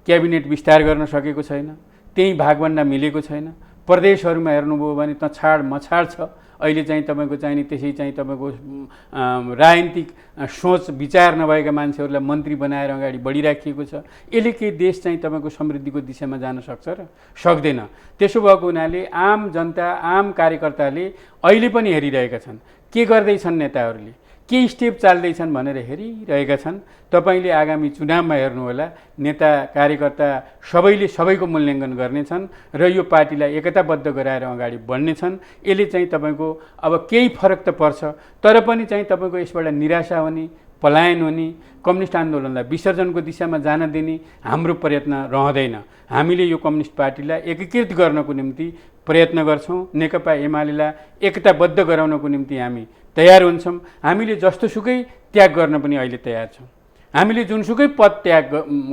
क्याबिनेट विस्तार गर्न सकेको छैन, त्यही भागभन्डा मिलेको छैन। प्रदेशहरूमा हेर्नुभयो भने तछाड मछाड छ। अहिले चाहिँ तपाईँको चाहिने त्यसै चाहिँ तपाईँको राजनीतिक सोच विचार नभएका मान्छेहरूलाई मन्त्री बनाएर अगाडि बढिराखिएको छ। यसले के देश चाहिँ तपाईँको समृद्धिको दिशामा जान सक्छ र? सक्दैन। त्यसो भएको हुनाले आम जनता, आम कार्यकर्ताले अहिले पनि हेरिरहेका छन् के गर्दैछन् नेताहरूले, के स्टेप चाल्दैछन् भनेर हेरिरहेका छन्। तपाईँले आगामी चुनावमा हेर्नुहोला, नेता कार्यकर्ता सबैले सबैको मूल्याङ्कन गर्नेछन् र यो पार्टीलाई एकताबद्ध गराएर अगाडि बढ्नेछन्। यसले चाहिँ तपाईँको अब केही फरक त पर्छ, तर पनि चाहिँ तपाईँको यसबाट निराशा हुने, पलायन हुने, कम्युनिस्ट आन्दोलनलाई विसर्जनको दिशामा जान दिने हाम्रो प्रयत्न रहँदैन। हामीले यो कम्युनिस्ट पार्टीलाई एकीकृत गर्नको निम्ति प्रयत्न गर्छौँ। नेकपा एमालेलाई एकताबद्ध गराउनको निम्ति हामी तयार हुन्छौँ। हामीले जस्तोसुकै त्याग गर्न पनि अहिले तयार छौँ। हामीले जुनसुकै पद त्याग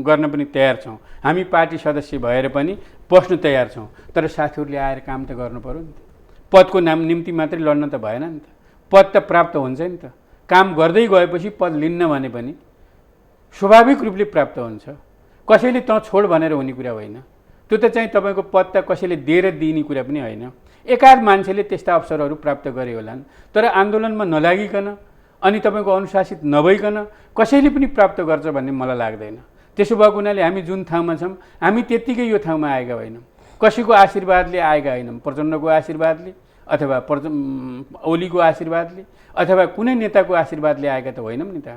गर्न पनि तयार छौँ। हामी पार्टी सदस्य भएर पनि बस्नु तयार छौँ। तर साथीहरूले आएर काम त गर्नु पर्यो नि त। पदको निम्ति मात्रै लड्न त भएन नि त। पद त प्राप्त हुन्छ नि त। काम गर्दै गएपछि पद लिन्न भने पनि स्वाभाविक रूपले प्राप्त हुन्छ। कसैले तँ छोड भनेर हुने कुरा होइन। त्यो त चाहिँ तपाईँको पद त कसैले दिएर दिने कुरा पनि होइन। एकाध मान्छेले त्यस्ता अवसरहरू प्राप्त गरे होलान्, तर आन्दोलनमा नलागिकन अनि तपाईँको अनुशासित नभइकन कसैले पनि प्राप्त गर्छ भन्ने मलाई लाग्दैन। त्यसो भएको हुनाले हामी जुन ठाउँमा छौँ हामी त्यत्तिकै यो ठाउँमा आएका होइनौँ। कसैको आशीर्वादले आएका होइनौँ, प्रचण्डको आशीर्वादले अथवा ओलीको आशीर्वादले अथवा कुनै नेताको आशीर्वादले आएका त होइनौँ नि त।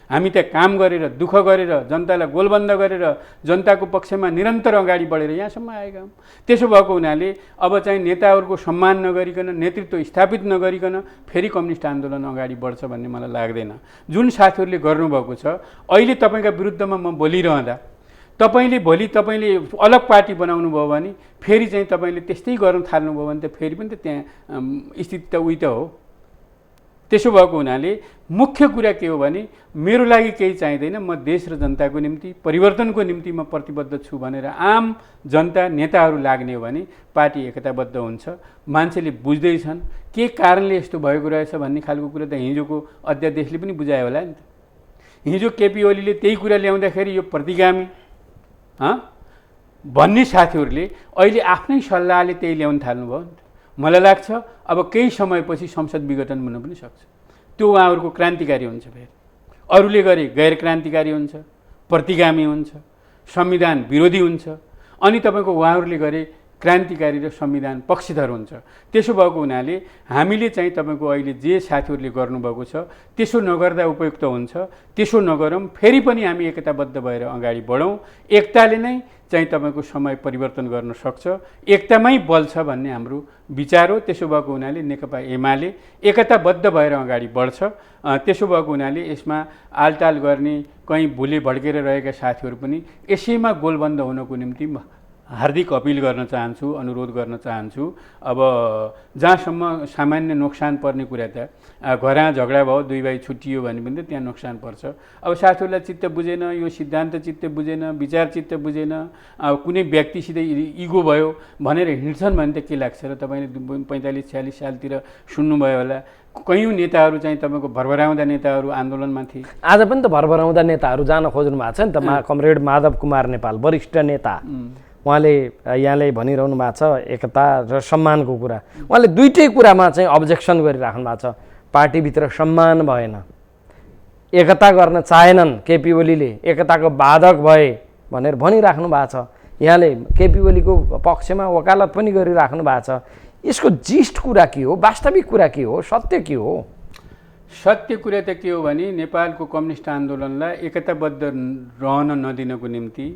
हामी त काम गरेर, दुःख गरेर, जनतालाई गोलबन्द गरेर, जनताको पक्षमा निरन्तर अगाडि बढेर यहाँसम्म आएका हौँ। त्यसो भएको हुनाले अब चाहिँ नेताहरूको सम्मान नगरिकन, नेतृत्व स्थापित नगरिकन फेरि कम्युनिस्ट आन्दोलन अगाडि बढ्छ भन्ने मलाई लाग्दैन। जुन साथीहरूले गर्नुभएको छ, अहिले तपाईँका विरुद्धमा म बोलिरहँदा तपाईँले भोलि तपाईँले अलग पार्टी बनाउनु भयो भने फेरि चाहिँ तपाईँले त्यस्तै गर्न थाल्नुभयो भने त फेरि पनि त त्यहाँ स्थिति त उही त हो। त्यसो भएको हुनाले मुख्य कुरा के हो भने मेरो लागि केही चाहिँदैन, म देश र जनताको निम्ति, परिवर्तनको निम्ति म प्रतिबद्ध छु भनेर आम जनता नेताहरू लाग्ने हो भने पार्टी एकताबद्ध हुन्छ। मान्छेले बुझ्दैछन् के कारणले यस्तो भएको रहेछ भन्ने खालको कुरा त हिजोको अध्यादेशले पनि बुझायो होला नि त। हिजो केपी ओलीले त्यही कुरा ल्याउँदाखेरि यो प्रतिगामी भन्ने साथीहरूले अहिले आफ्नै सल्लाहले त्यही ल्याउन थाल्नुभयो नि त। मलाई लाग्छ अब केही समयपछि संसद विघटन हुन पनि सक्छ। त्यो उहाँहरूको क्रान्तिकारी हुन्छ। फेरि अरूले गरे गैर क्रान्तिकारी हुन्छ, प्रतिगामी हुन्छ, संविधान विरोधी हुन्छ। अनि तपाईँको उहाँहरूले गरे क्रान्तिकारी र संविधान पक्षधर हुन्छ। त्यसो भएको हुनाले हामीले चाहिँ तपाईँको अहिले जे साथीहरूले गर्नुभएको छ त्यसो नगर्दा उपयुक्त हुन्छ। त्यसो नगरौँ, फेरि पनि हामी एकताबद्ध भएर अगाडि बढौँ। एकताले नै चाहिँ तपाईँको समय परिवर्तन गर्न सक्छ। एकतामै बल छ भन्ने हाम्रो विचार हो। त्यसो भएको हुनाले नेकपा एमाले एकताबद्ध भएर अगाडि बढ्छ। त्यसो भएको हुनाले यसमा आलटाल गर्ने, कहीँ भुले भड्केर रहेका साथीहरू पनि यसैमा गोलबन्द हुनको निम्ति हार्दिक अपिल गर्न चाहन्छु, अनुरोध गर्न चाहन्छु। अब जहाँसम्म सामान्य नोक्सान पर्ने कुरा त घरमा झगडा भयो, दुई भाइ छुट्टियो भने पनि त त्यहाँ नोक्सान पर्छ। अब साथीहरूलाई चित्त बुझेन, यो सिद्धान्त चित्त बुझेन, विचार चित्त बुझेन, अब कुनै व्यक्तिसित इगो भयो भनेर हिँड्छन् भने त के लाग्छ र तपाईँले 45-46 सालतिर सुन्नुभयो होला कयौँ नेताहरू चाहिँ तपाईँको भरभराउँदा नेताहरू आन्दोलनमा थिए।
आज पनि त भरभराउँदा नेताहरू जान खोज्नु भएको छ नि त। कमरेड माधव कुमार नेपाल वरिष्ठ नेता, उहाँले यहाँले भनिरहनु भएको छ एकता र सम्मानको कुरा। उहाँले दुईटै कुरामा चाहिँ अब्जेक्सन गरिराख्नु भएको छ। पार्टीभित्र सम्मान भएन, एकता गर्न चाहेनन् केपी ओलीले, एकताको बाधक भए भनेर भनिराख्नु भएको छ। यहाँले केपी ओलीको पक्षमा वकालत पनि गरिराख्नु भएको छ। यसको जिस्ट कुरा के हो, वास्तविक कुरा के हो, सत्य के हो?
सत्य कुरा त के हो भने नेपालको कम्युनिस्ट आन्दोलनलाई एकताबद्ध रहन नदिनको निम्ति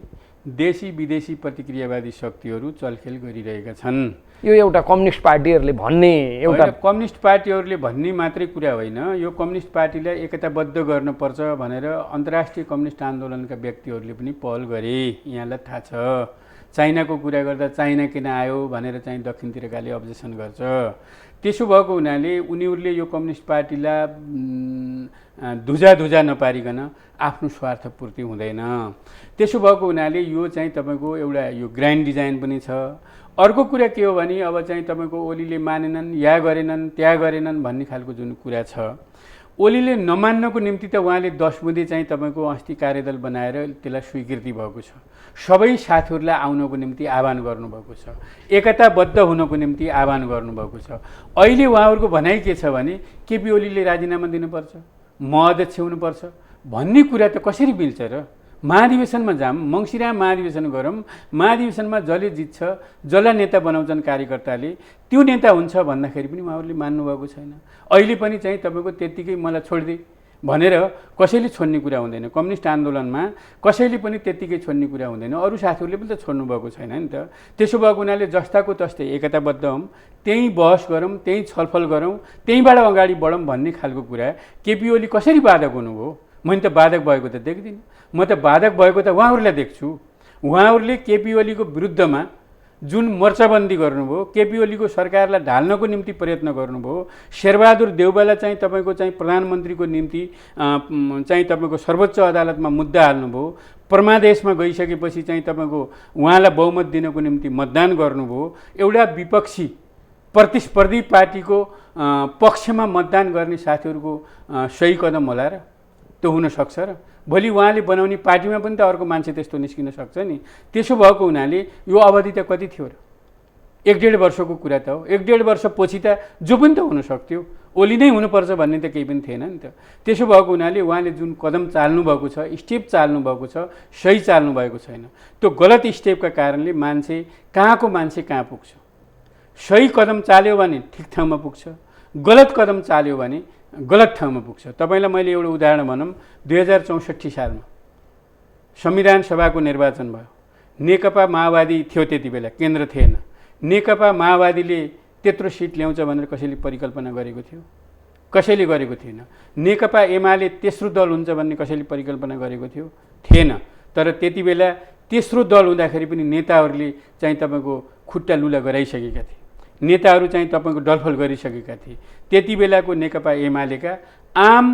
देशी विदेशी प्रतिक्रियावादी शक्तिहरू चलखेल गरिरहेका छन्।
यो एउटा कम्युनिस्ट पार्टीहरूले भन्ने एउटा
कम्युनिस्ट पार्टीहरूले भन्ने मात्रै कुरा होइन। यो कम्युनिस्ट पार्टीलाई एकताबद्ध गर्नुपर्छ भनेर अन्तर्राष्ट्रिय कम्युनिस्ट आन्दोलनका व्यक्तिहरूले पनि पहल गरे। यहाँलाई थाहा छ, चाइनाको कुरा गर्दा चाइना किन आयो भनेर चाहिँ दक्षिणतिरकाले अब्जेक्सन गर्छ। त्यसो भएको हुनाले उनीहरूले यो कम्युनिस्ट पार्टीलाई धुजा नपारिकन आफ्नो स्वार्थ पूर्ति हुँदैन। त्यसो भएको हुनाले यो चाहिँ तपाईँको एउटा यो ग्रान्ड डिजाइन पनि छ। अर्को कुरा के हो भने अब चाहिँ तपाईँको ओलीले मानेनन्, या गरेनन्, त्या गरेनन् भन्ने खालको जुन कुरा छ, ओलीले नमान्नको निम्ति त उहाँले 10 बुँदे चाहिँ तपाईँको अस्ति कार्यदल बनाएर त्यसलाई स्वीकृति भएको छ। सबै साथीहरूलाई आउनको निम्ति आह्वान गर्नुभएको छ, एकताबद्ध हुनको निम्ति आह्वान गर्नुभएको छ। अहिले उहाँहरूको भनाइ के छ भने केपी ओलीले राजीनामा दिनुपर्छ, म अध्यक्ष हुनुपर्छ भन्ने कुरा त कसरी मिल्छ र? महाधिवेशनमा जाऊँ, मङ्सिरमा महाधिवेशन गरौँ, महाधिवेशनमा जसले जित्छ, जसलाई नेता बनाउँछन् कार्यकर्ताले, त्यो नेता हुन्छ भन्दाखेरि पनि उहाँहरूले मान्नुभएको छैन। अहिले पनि चाहिँ तपाईँको त्यत्तिकै मलाई छोडिदिए भनेर कसैले छोड्ने कुरा हुँदैन। कम्युनिस्ट आन्दोलनमा कसैले पनि त्यत्तिकै छोड्ने कुरा हुँदैन। अरू साथीहरूले पनि त छोड्नु भएको छैन नि त। त्यसो भएको हुनाले जस्ताको तस्तै एकताबद्ध हौँ, त्यहीँ बहस गरौँ, त्यहीँ छलफल गरौँ, त्यहीँबाट अगाडि बढौँ भन्ने खालको कुरा केपी ओली कसरी बाधक हुनुभयो? मैले त बाधक भएको त देख्दिनँ। म त बाधक भएको त उहाँहरूलाई देख्छु। उहाँहरूले केपी ओलीको विरुद्धमा जुन मोर्चाबन्दी गर्नुभयो, केपी ओलीको सरकारलाई ढाल्नको निम्ति प्रयत्न गर्नुभयो, शेरबहादुर देउवालाई चाहिँ तपाईँको चाहिँ प्रधानमन्त्रीको निम्ति चाहिँ तपाईँको सर्वोच्च अदालतमा मुद्दा हाल्नुभयो, परमादेशमा गइसकेपछि चाहिँ तपाईँको उहाँलाई बहुमत दिनको निम्ति मतदान गर्नुभयो। एउटा विपक्षी प्रतिस्पर्धी पार्टीको पक्षमा मतदान गर्ने साथीहरूको सही कदम होला र? त्यो हुनसक्छ र? भोलि उहाँले बनाउने पार्टीमा पनि त अर्को मान्छे त्यस्तो निस्किन सक्छ नि। त्यसो भएको हुनाले यो अवधि त कति थियो र? 1-1.5 वर्षको कुरा त हो। 1-1.5 वर्षपछि त जो पनि त हुनसक्थ्यो। ओली नै हुनुपर्छ भन्ने त केही पनि थिएन नि त। त्यसो भएको हुनाले उहाँले जुन कदम चाल्नु भएको छ, स्टेप चाल्नु भएको छ, सही चाल्नु भएको छैन। त्यो गलत स्टेपका कारणले कहाँको मान्छे कहाँ पुग्छ। सही कदम चाल्यो भने ठिक ठाउँमा पुग्छ, गलत कदम चाल्यो भने गलत ठाउँमा पुग्छ। तपाईँलाई मैले एउटा उदाहरण भनौँ, 2064 सालमा संविधान सभाको निर्वाचन भयो। नेकपा माओवादी थियो, त्यति बेला केन्द्र थिएन। नेकपा माओवादीले त्यत्रो सिट ल्याउँछ भनेर कसैले परिकल्पना गरेको थियो? कसैले गरेको थिएन। नेकपा एमाले तेस्रो दल हुन्छ भन्ने कसैले परिकल्पना गरेको थियो? थिएन। तर त्यति बेला तेस्रो दल हुँदाखेरि पनि नेताहरूले चाहिँ तपाईँको खुट्टा लुला गराइसकेका थिए। नेताहरू चाहिँ तपाईँको डलफल गरिसकेका थिए। त्यति बेलाको नेकपा एमालेका आम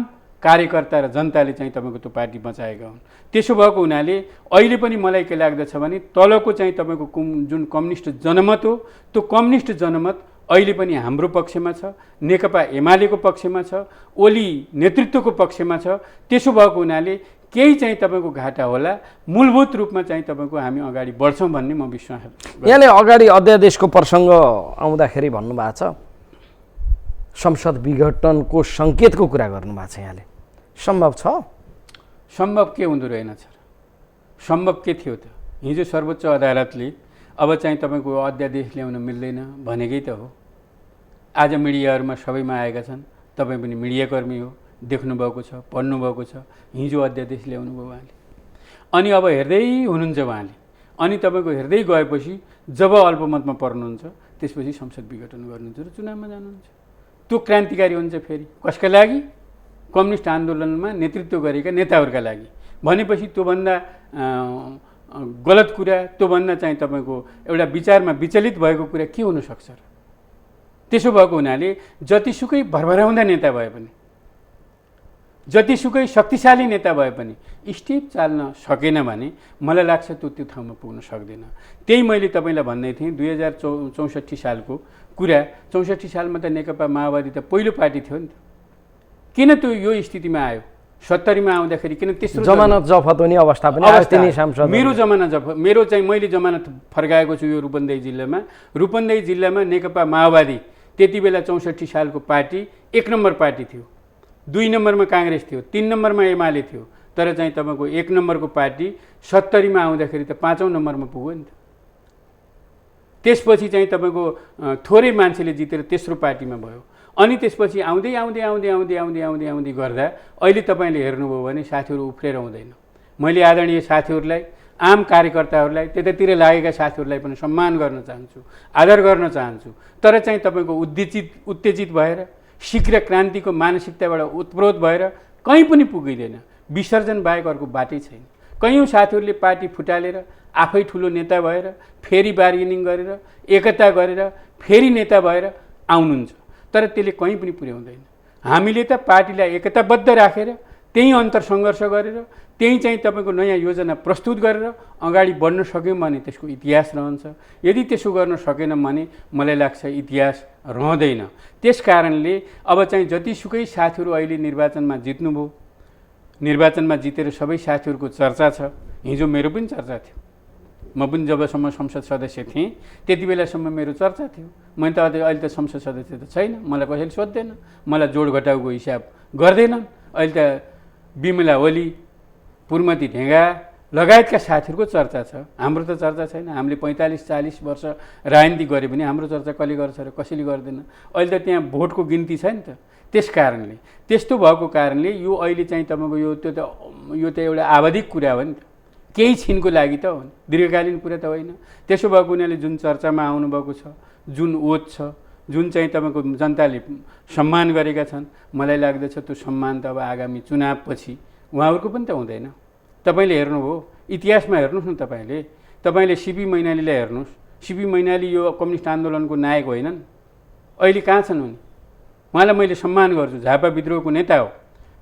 कार्यकर्ता र जनताले चाहिँ तपाईँको त्यो पार्टी बचाएका हुन्। त्यसो भएको हुनाले अहिले पनि मलाई के लाग्दछ भने तलको चाहिँ तपाईँको जुन कम्युनिस्ट जनमत हो, त्यो कम्युनिस्ट जनमत अहिले पनि हाम्रो पक्षमा छ, नेकपा एमालेको पक्षमा छ, ओली नेतृत्वको पक्षमा छ। त्यसो भएको हुनाले केही चाहिँ तपाईँको घाटा होला, मूलभूत रूपमा चाहिँ तपाईँको हामी अगाडि बढ्छौँ भन्ने म विश्वास गर्छु।
यहाँले अगाडि अध्यादेशको प्रसङ्ग आउँदाखेरि भन्नुभएको छ, संसद विघटनको सङ्केतको कुरा गर्नुभएको छ। यहाँले सम्भव छ?
सम्भव के हुँदो रहेनछ र? सम्भव के थियो त? हिजो सर्वोच्च अदालतले अब चाहिँ तपाईँको अध्यादेश ल्याउन मिल्दैन भनेकै त हो। आज मिडियाहरूमा सबैमा आएका छन्, तपाईँ पनि मिडियाकर्मी हो, देख्नुभएको छ, पढ्नुभएको छ। हिजो अध्यादेश ल्याउनु भयो उहाँले, अनि अब हेर्दै हुनुहुन्छ उहाँले। अनि तपाईँको हेर्दै गएपछि जब अल्पमतमा पर्नुहुन्छ त्यसपछि संसद विघटन गर्नुहुन्छ र चुनावमा जानुहुन्छ। त्यो क्रान्तिकारी हुन्छ। फेरि कसका लागि? कम्युनिस्ट आन्दोलनमा नेतृत्व गरेका नेताहरूका लागि। भनेपछि त्योभन्दा गलत कुरा, त्योभन्दा चाहिँ तपाईँको एउटा विचारमा विचलित भएको कुरा के हुनसक्छ र? त्यसो भएको हुनाले जतिसुकै भरभराउँदा नेता भए पनि, जतिसुकै शक्तिशाली नेता भए पनि स्टेप चाल्न सकेन भने मलाई लाग्छ त्यो ठाउँमा पुग्न सक्दैन। त्यही मैले तपाईँलाई भन्दै थिएँ 2064 सालको कुरा। 64 सालमा त नेकपा माओवादी त पहिलो पार्टी थियो नि त। किन त्यो यो स्थितिमा आयो? 70 मा आउँदाखेरि किन तेस्रो
जमानत जफत हुने अवस्था पनि आयो? तिनी सांसद
मेरो जमाना जफत, मेरो चाहिँ मैले जमानत फर्काएको छु यो रूपन्देही जिल्लामा। रूपन्देही जिल्लामा नेकपा माओवादी त्यति बेला 64 सालको पार्टी 1 नम्बर पार्टी थियो। 2 नम्बरमा काङ्ग्रेस थियो, 3 नम्बरमा एमाले थियो। तर चाहिँ तपाईँको 1 नम्बरको पार्टी 70 मा आउँदाखेरि त 5औं नम्बरमा पुग्यो नि त। त्यसपछि चाहिँ तपाईँको थोरै मान्छेले जितेर तेस्रो पार्टीमा भयो। अनि त्यसपछि आउँदै आउँदै आउँदै आउँदै आउँदै आउँदै आउँदै गर्दा अहिले तपाईँले हेर्नुभयो भने साथीहरू उफ्रेर आउँदैन। मैले आदरणीय साथीहरूलाई, आम कार्यकर्ताहरूलाई, त्यतातिर लागेका साथीहरूलाई पनि सम्मान गर्न चाहन्छु, आदर गर्न चाहन्छु। तर चाहिँ तपाईँको उत्तेजित भएर शीघ्र क्रान्तिको मानसिकताबाट उत्प्रोत भएर कहीँ पनि पुगिँदैन। विसर्जन बाहेक अर्को बाटै छैन। कयौँ साथीहरूले पार्टी फुटालेर आफै ठुलो नेता भएर, फेरि बार्गेनिङ गरेर, एकता गरेर, फेरि नेता भएर आउनुहुन्छ। तर त्यसले कहीँ पनि पुर्याउँदैन। हामीले त पार्टीलाई एकताबद्ध राखेर, त्यही अन्तरसङ्घर्ष गरेर, त्यही चाहिँ तपाईँको नयाँ योजना प्रस्तुत गरेर अगाडि बढ्न सक्यौँ भने त्यसको इतिहास रहन्छ। यदि त्यसो गर्न सकेनौँ भने मलाई लाग्छ इतिहास रहँदैन। त्यस कारणले अब चाहिँ जतिसुकै साथीहरू अहिले निर्वाचनमा जित्नुभयो, निर्वाचनमा जितेर सबै साथीहरूको चर्चा छ। हिजो मेरो पनि चर्चा थियो। म पनि जबसम्म संसद सदस्य थिएँ त्यति बेलासम्म मेरो चर्चा थियो। मैले त अहिले त संसद सदस्य त छैन, मलाई कसैले सोध्दैन, मलाई जोड घटाउको हिसाब गर्दैनन्। अहिले त बिमला ओली, पूर्णमती ढेँगा लगायतका साथीहरूको चर्चा छ। हाम्रो त चर्चा छैन। हामीले 45-40 वर्ष राजनीति गरे पनि हाम्रो चर्चा कसले गर्छ र कसैले गर्दैन। अहिले त त्यहाँ भोटको गिन्ती छ नि त। त्यस कारणले त्यस्तो भएको कारणले यो अहिले चाहिँ तपाईँको यो त एउटा आवधिक कुरा हो नि त, केही छिनको लागि त हो नि, दीर्घकालीन कुरा त होइन। त्यसो भएको उनीहरूले जुन चर्चामा आउनुभएको छ, जुन ओत छ, जुन चाहिँ तपाईँको जनताले सम्मान गरेका छन्, मलाई लाग्दछ त्यो सम्मान त अब आगामी चुनावपछि उहाँहरूको पनि त हुँदैन। तपाईँले हेर्नुभयो इतिहासमा हेर्नुहोस् न, तपाईँले सिपी मैनालीलाई हेर्नुहोस्। सिपी मैनाली यो कम्युनिस्ट आन्दोलनको नायक होइनन्, अहिले कहाँ छन् उनी? उहाँलाई मैले सम्मान गर्छु, झापा विद्रोहको नेता हो।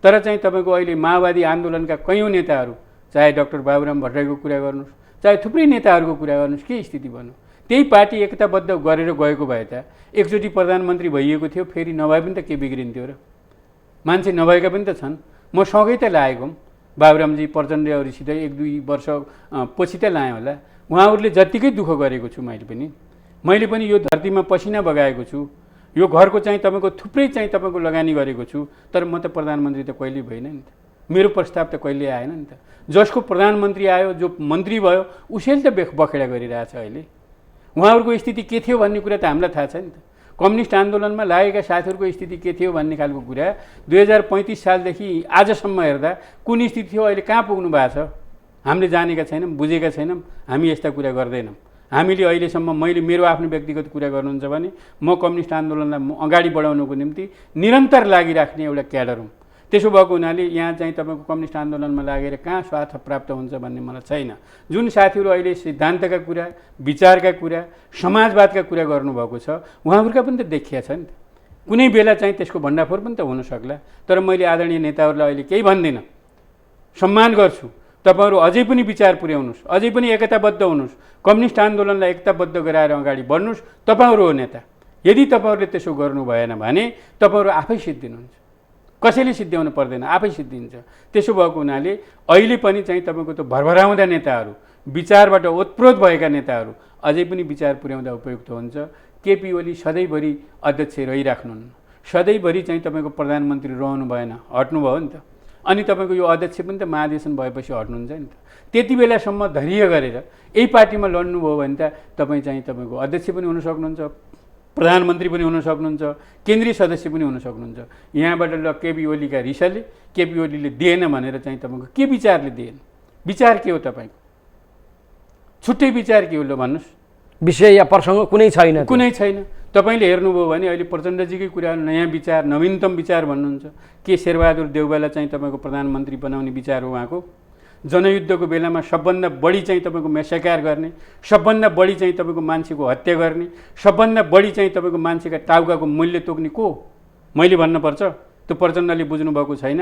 तर चाहिँ तपाईँको अहिले माओवादी आन्दोलनका कैयौँ नेताहरू, चाहे डाक्टर बाबुराम भट्टराईको कुरा गर्नुहोस्, चाहे थुप्रै नेताहरूको कुरा गर्नुहोस्, के स्थिति भन्नु? त्यही पार्टी एकताबद्ध गरेर गएको भए त एकचोटि प्रधानमन्त्री भइएको थियो, फेरि नभए पनि त के बिग्रिन्थ्यो र? मान्छे नभएका पनि त छन्। म सँगै त लागेको हुँ, बाबुरामजी प्रचण्डहरूसित 1-2 वर्ष पछि त लाएँ होला। उहाँहरूले जत्तिकै दुःख गरेको छु मैले पनि यो धरतीमा पसिना बगाएको छु, यो घरको चाहिँ तपाईँको थुप्रै चाहिँ तपाईँको लगानी गरेको छु। तर म त प्रधानमन्त्री त कहिल्यै भइनँ नि त, मेरो प्रस्ताव त कहिल्यै आएन नि त। जसको प्रधानमन्त्री आयो, जो मन्त्री भयो, उसैले त बखेडा गरिरहेछ अहिले। उहाँहरूको स्थिति के थियो भन्ने कुरा त हामीलाई थाहा छ नि त। कम्युनिस्ट आन्दोलनमा लागेका साथीहरूको स्थिति के थियो भन्ने खालको कुरा 2035 सालदेखि आजसम्म हेर्दा कुन स्थिति थियो, अहिले कहाँ पुग्नु भएको छ हामीले जानेका छैनौँ, बुझेका छैनौँ। हामी यस्ता कुरा गर्दैनौँ। हामीले अहिलेसम्म, मैले मेरो आफ्नो व्यक्तिगत कुरा गर्नुहुन्छ भने म कम्युनिस्ट आन्दोलनलाई अगाडि बढाउनको निम्ति निरन्तर लागिराख्ने एउटा क्याडर हुँ। त्यसो भएको हुनाले यहाँ चाहिँ तपाईँको कम्युनिस्ट आन्दोलनमा लागेर कहाँ स्वार्थ प्राप्त हुन्छ भन्ने मलाई छैन। जुन साथीहरू अहिले सिद्धान्तका कुरा, विचारका कुरा, समाजवादका कुरा गर्नुभएको छ, उहाँहरूका पनि त देखिया छ नि त। कुनै बेला चाहिँ त्यसको भण्डाफोर पनि त हुन सक्ला। तर मैले आदरणीय नेताहरूलाई अहिले केही भन्दिनँ, सम्मान गर्छु। तपाईँहरू अझै पनि विचार पुर्याउनुहोस्, अझै पनि एकताबद्ध हुनुहोस्, कम्युनिस्ट आन्दोलनलाई एकताबद्ध गराएर अगाडि बढ्नुहोस्। तपाईँहरू हो नेता। यदि तपाईँहरूले त्यसो गर्नु भएन भने तपाईँहरू आफै सिद्धिनुहुन्छ, कसैले सिद्ध्याउनु पर्दैन, आफै सिद्धिन्छ। त्यसो भएको हुनाले अहिले पनि चाहिँ तपाईँको त भरभराउँदा नेताहरू, विचारबाट ओतप्रोत भएका नेताहरू अझै पनि विचार पुर्याउँदा उपयुक्त हुन्छ। केपी ओली सधैँभरि अध्यक्ष रहिराख्नुहुन्न, सधैँभरि चाहिँ तपाईँको प्रधानमन्त्री रहनु भएन, हट्नुभयो नि त। अनि तपाईँको यो अध्यक्ष पनि त महाधिवेशन भएपछि हट्नुहुन्छ नि त। त्यति बेलासम्म धैर्य गरेर यही पार्टीमा लड्नुभयो भने त तपाईँ चाहिँ तपाईँको अध्यक्ष पनि हुन सक्नुहुन्छ, प्रधानमन्त्री पनि हुन सक्नुहुन्छ, केन्द्रीय सदस्य पनि हुन सक्नुहुन्छ। यहाँबाट ल केपी ओलीका रिसले, केपी ओलीले दिएन भनेर चाहिँ तपाईँको के विचारले दिएन? विचार के हो तपाईँको? छुट्टै विचार के हो ल भन्नुहोस्?
विषय या प्रसङ्ग कुनै छैन,
कुनै छैन। तपाईँले हेर्नुभयो भने अहिले प्रचण्डजीकै कुरा, नयाँ विचार, नवीनतम विचार भन्नुहुन्छ। के शेरबहादुर देउवालाई चाहिँ तपाईँको प्रधानमन्त्री बनाउने विचार हो उहाँको? जनयुद्धको बेलामा सबभन्दा बढी चाहिँ तपाईँको मेसाकार गर्ने, सबभन्दा बढी चाहिँ तपाईँको मान्छेको हत्या गर्ने, सबभन्दा बढी चाहिँ तपाईँको मान्छेका टाउकाको मूल्य तोक्ने को? मैले भन्नुपर्छ? त्यो प्रचण्डले बुझ्नुभएको छैन।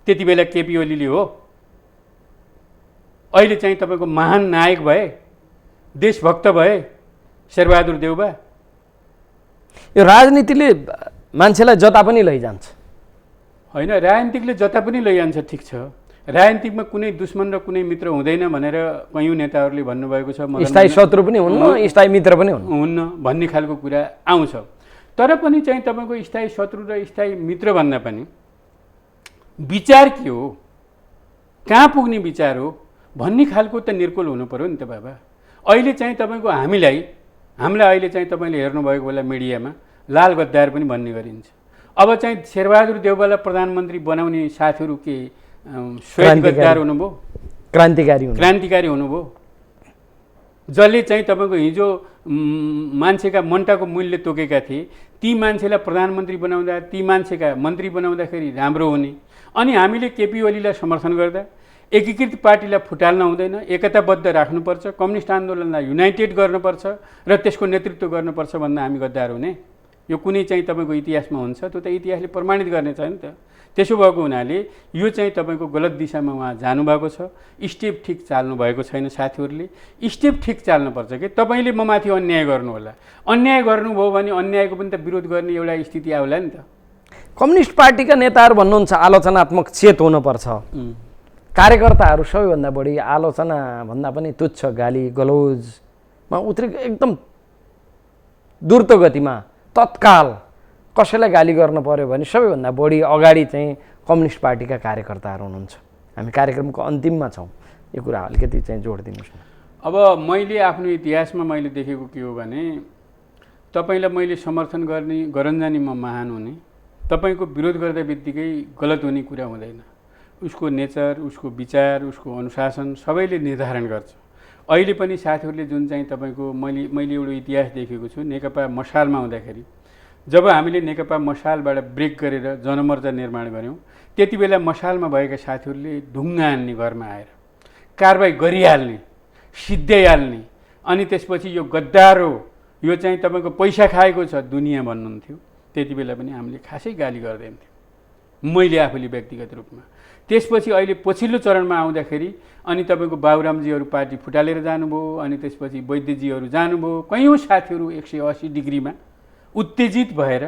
त्यति बेला केपी ओलीले हो। अहिले चाहिँ तपाईँको महान नायक भए, देशभक्त भए शेरबहादुर देउवा।
यो राजनीतिले मान्छेलाई जता पनि लैजान्छ
होइन? राजनीतिकले जता पनि लैजान्छ, ठिक छ। राजनीतिकमा कुनै दुश्मन र कुनै मित्र हुँदैन भनेर कयौँ नेताहरूले भन्नुभएको छ।
स्थायी शत्रु पनि हुन्न, स्थायी मित्र पनि
हुन्न भन्ने खालको कुरा आउँछ। तर पनि चाहिँ तपाईँको स्थायी शत्रु र स्थायी मित्र भन्दा पनि विचार के हो, कहाँ पुग्ने विचार हो भन्ने खालको त निर्कुल हुनु पर्यो नि त बाबा। अहिले चाहिँ तपाईँको हामीलाई अहिले चाहिँ तपाईँले हेर्नुभएको बेला मिडियामा लाल गद्दार पनि भन्ने गरिन्छ। अब चाहिँ शेरबहादुर देउवालाई प्रधानमन्त्री बनाउने साथीहरू के श्वेत गद्दार हुनुभयो? क्रान्तिकारी हुनुभयो? जसले चाहिँ तपाईँको हिजो मान्छेका मन्टाको मूल्य तोकेका थिए, ती मान्छेलाई प्रधानमन्त्री बनाउँदा, ती मान्छेका मन्त्री बनाउँदाखेरि राम्रो हुने। अनि हामीले केपी ओलीलाई समर्थन गर्दा एकीकृत पार्टीलाई फुटाल्न हुँदैन, एकताबद्ध राख्नुपर्छ, कम्युनिस्ट आन्दोलनलाई युनाइटेड गर्नुपर्छ र त्यसको नेतृत्व गर्नुपर्छ भन्दा हामी गद्दार हुने? यो कुनै चाहिँ तपाईँको इतिहासमा हुन्छ? त्यो त इतिहासले प्रमाणित गर्नेछ नि त। त्यसो भएको हुनाले यो चाहिँ तपाईँको गलत दिशामा उहाँ जानुभएको छ। स्टेप ठिक चाल्नु भएको छैन साथीहरूले। स्टेप ठिक चाल्नुपर्छ कि तपाईँले म माथि अन्याय गर्नु होला। अन्याय गर्नुभयो भने अन्यायको पनि त विरोध गर्ने एउटा स्थिति आउला नि त।
कम्युनिस्ट पार्टीका नेताहरू भन्नुहुन्छ आलोचनात्मक चेत हुनुपर्छ। कार्यकर्ताहरू सबैभन्दा बढी आलोचना भन्दा पनि तुच्छ गाली गलौजमा उत्रेको, एकदम द्रुत गतिमा तत्काल कसैलाई गाली गर्न पर्यो भने सबैभन्दा बढी अगाडि चाहिँ कम्युनिस्ट पार्टीका कार्यकर्ताहरू हुनुहुन्छ। हामी कार्यक्रमको अन्तिममा छौँ, यो कुरा अलिकति चाहिँ जोड दिनुहोस् न।
अब मैले आफ्नो इतिहासमा मैले देखेको के हो भने तपाईँलाई मैले समर्थन गरन्जानी म महान हुने, तपाईँको विरोध गर्दा बित्तिकै गलत हुने कुरा हुँदैन। उसको नेचर, उसको विचार, उसको अनुशासन सबैले निर्धारण गर्छ। अहिले पनि साथीहरूले जुन चाहिँ तपाईँको मैले एउटा इतिहास देखेको छु, नेकपा मशालमा हुँदाखेरि जब हामीले नेकपा मशालबाट ब्रेक गरेर जनमोर्चा निर्माण गऱ्यौँ, त्यति बेला मशालमा भएका साथीहरूले ढुङ्गा हान्ने, घरमा आएर कारबाही गरिहाल्ने, सिद्ध्याइहाल्ने, अनि त्यसपछि यो गद्दार हो, यो चाहिँ तपाईँको पैसा खाएको छ दुनियाँ भन्नुहुन्थ्यो। त्यति बेला पनि हामीले खासै गाली गर्दैनथ्यौँ, मैले आफूले व्यक्तिगत रूपमा। त्यसपछि अहिले पछिल्लो चरणमा आउँदाखेरि अनि तपाईँको बाबुरामजीहरू पार्टी फुटालेर जानुभयो, अनि त्यसपछि वैद्यजीहरू जानुभयो, कयौँ साथीहरू 180 डिग्रीमा उत्तेजित भएर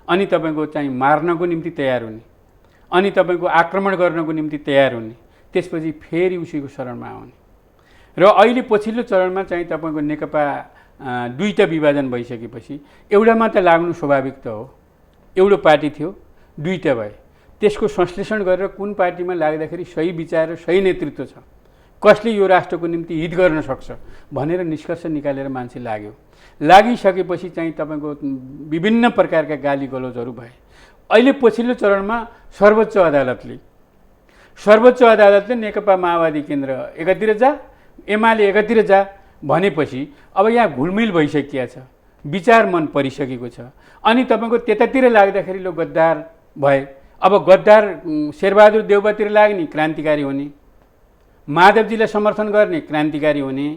अनि तपाईँको चाहिँ मार्नको निम्ति तयार हुने, अनि तपाईँको आक्रमण गर्नको निम्ति तयार हुने, त्यसपछि फेरि उसैको शरणमा आउने। र अहिले पछिल्लो चरणमा चाहिँ तपाईँको नेकपा दुईटा विभाजन भइसकेपछि एउटामा त लाग्नु स्वाभाविक त हो। एउटा पार्टी थियो, दुईटा भए, त्यसको संश्लेषण गरेर कुन पार्टीमा लाग्दाखेरि सही विचार र सही नेतृत्व छ, कसले यो राष्ट्रको निम्ति हित गर्न सक्छ भनेर निष्कर्ष निकालेर मान्छे लाग्यो। लागिसकेपछि चाहिँ तपाईँको विभिन्न प्रकारका गाली गलौजहरू भए। अहिले पछिल्लो चरणमा सर्वोच्च अदालतले नेकपा माओवादी केन्द्र एकातिर जा, एमाले एकातिर जा भनेपछि अब यहाँ घुलमिल भइसकिया छ, विचार मन परिसकेको छ। अनि तपाईँको त्यतातिर लाग्दाखेरि लो गद्दार भए। अब गद्दार शेरबहादुर देउबातिर लाग्ने क्रान्तिकारी हुने, माधवजीलाई समर्थन गर्ने क्रान्तिकारी हुने,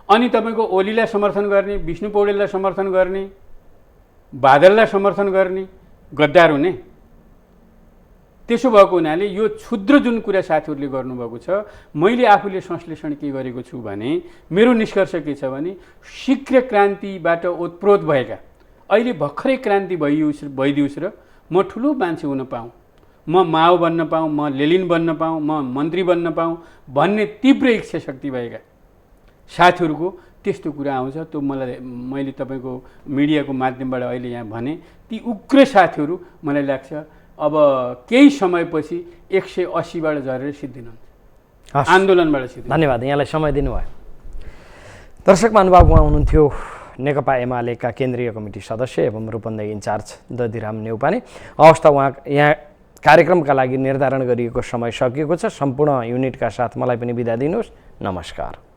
अनि तपाईँको ओलीलाई समर्थन गर्ने, विष्णु पौडेललाई समर्थन गर्ने, बादललाई समर्थन गर्ने गद्दार हुने। त्यसो भएको हुनाले यो क्षुद्र जुन कुरा साथीहरूले गर्नुभएको छ, मैले आफूले संश्लेषण के गरेको छु भने मेरो निष्कर्ष के छ भने शीघ्र क्रान्तिबाट ओतप्रोत भएका, अहिले भर्खरै क्रान्ति भइदियोस् र म ठुलो मान्छे हुन पाऊँ, म माओ बन्न पाऊँ, म लेलिन बन्न पाऊँ, म मन्त्री बन्न पाऊँ भन्ने तीव्र इच्छा शक्ति भएका साथीहरूको त्यस्तो कुरा आउँछ। त्यो मैले तपाईँको मिडियाको माध्यमबाट अहिले यहाँ भने ती उग्र साथीहरू मलाई लाग्छ अब केही समयपछि 180बाट झरेर सिद्धिनुहुन्छ, आन्दोलनबाट सिद्धिन्छ।
धन्यवाद, यहाँलाई समय दिनुभयो। दर्शक महानुभाव, उहाँ हुनुहुन्थ्यो नेकपा एमालेका केन्द्रीय कमिटी सदस्य एवं रूपन्देही इन्चार्ज दधिराम नेउपाने। अवस्था उहाँ यहाँ कार्यक्रमका लागि निर्धारण गरिएको समय सकिएको छ। सम्पूर्ण युनिटका साथ मलाई पनि बिदा दिनुहोस्। नमस्कार।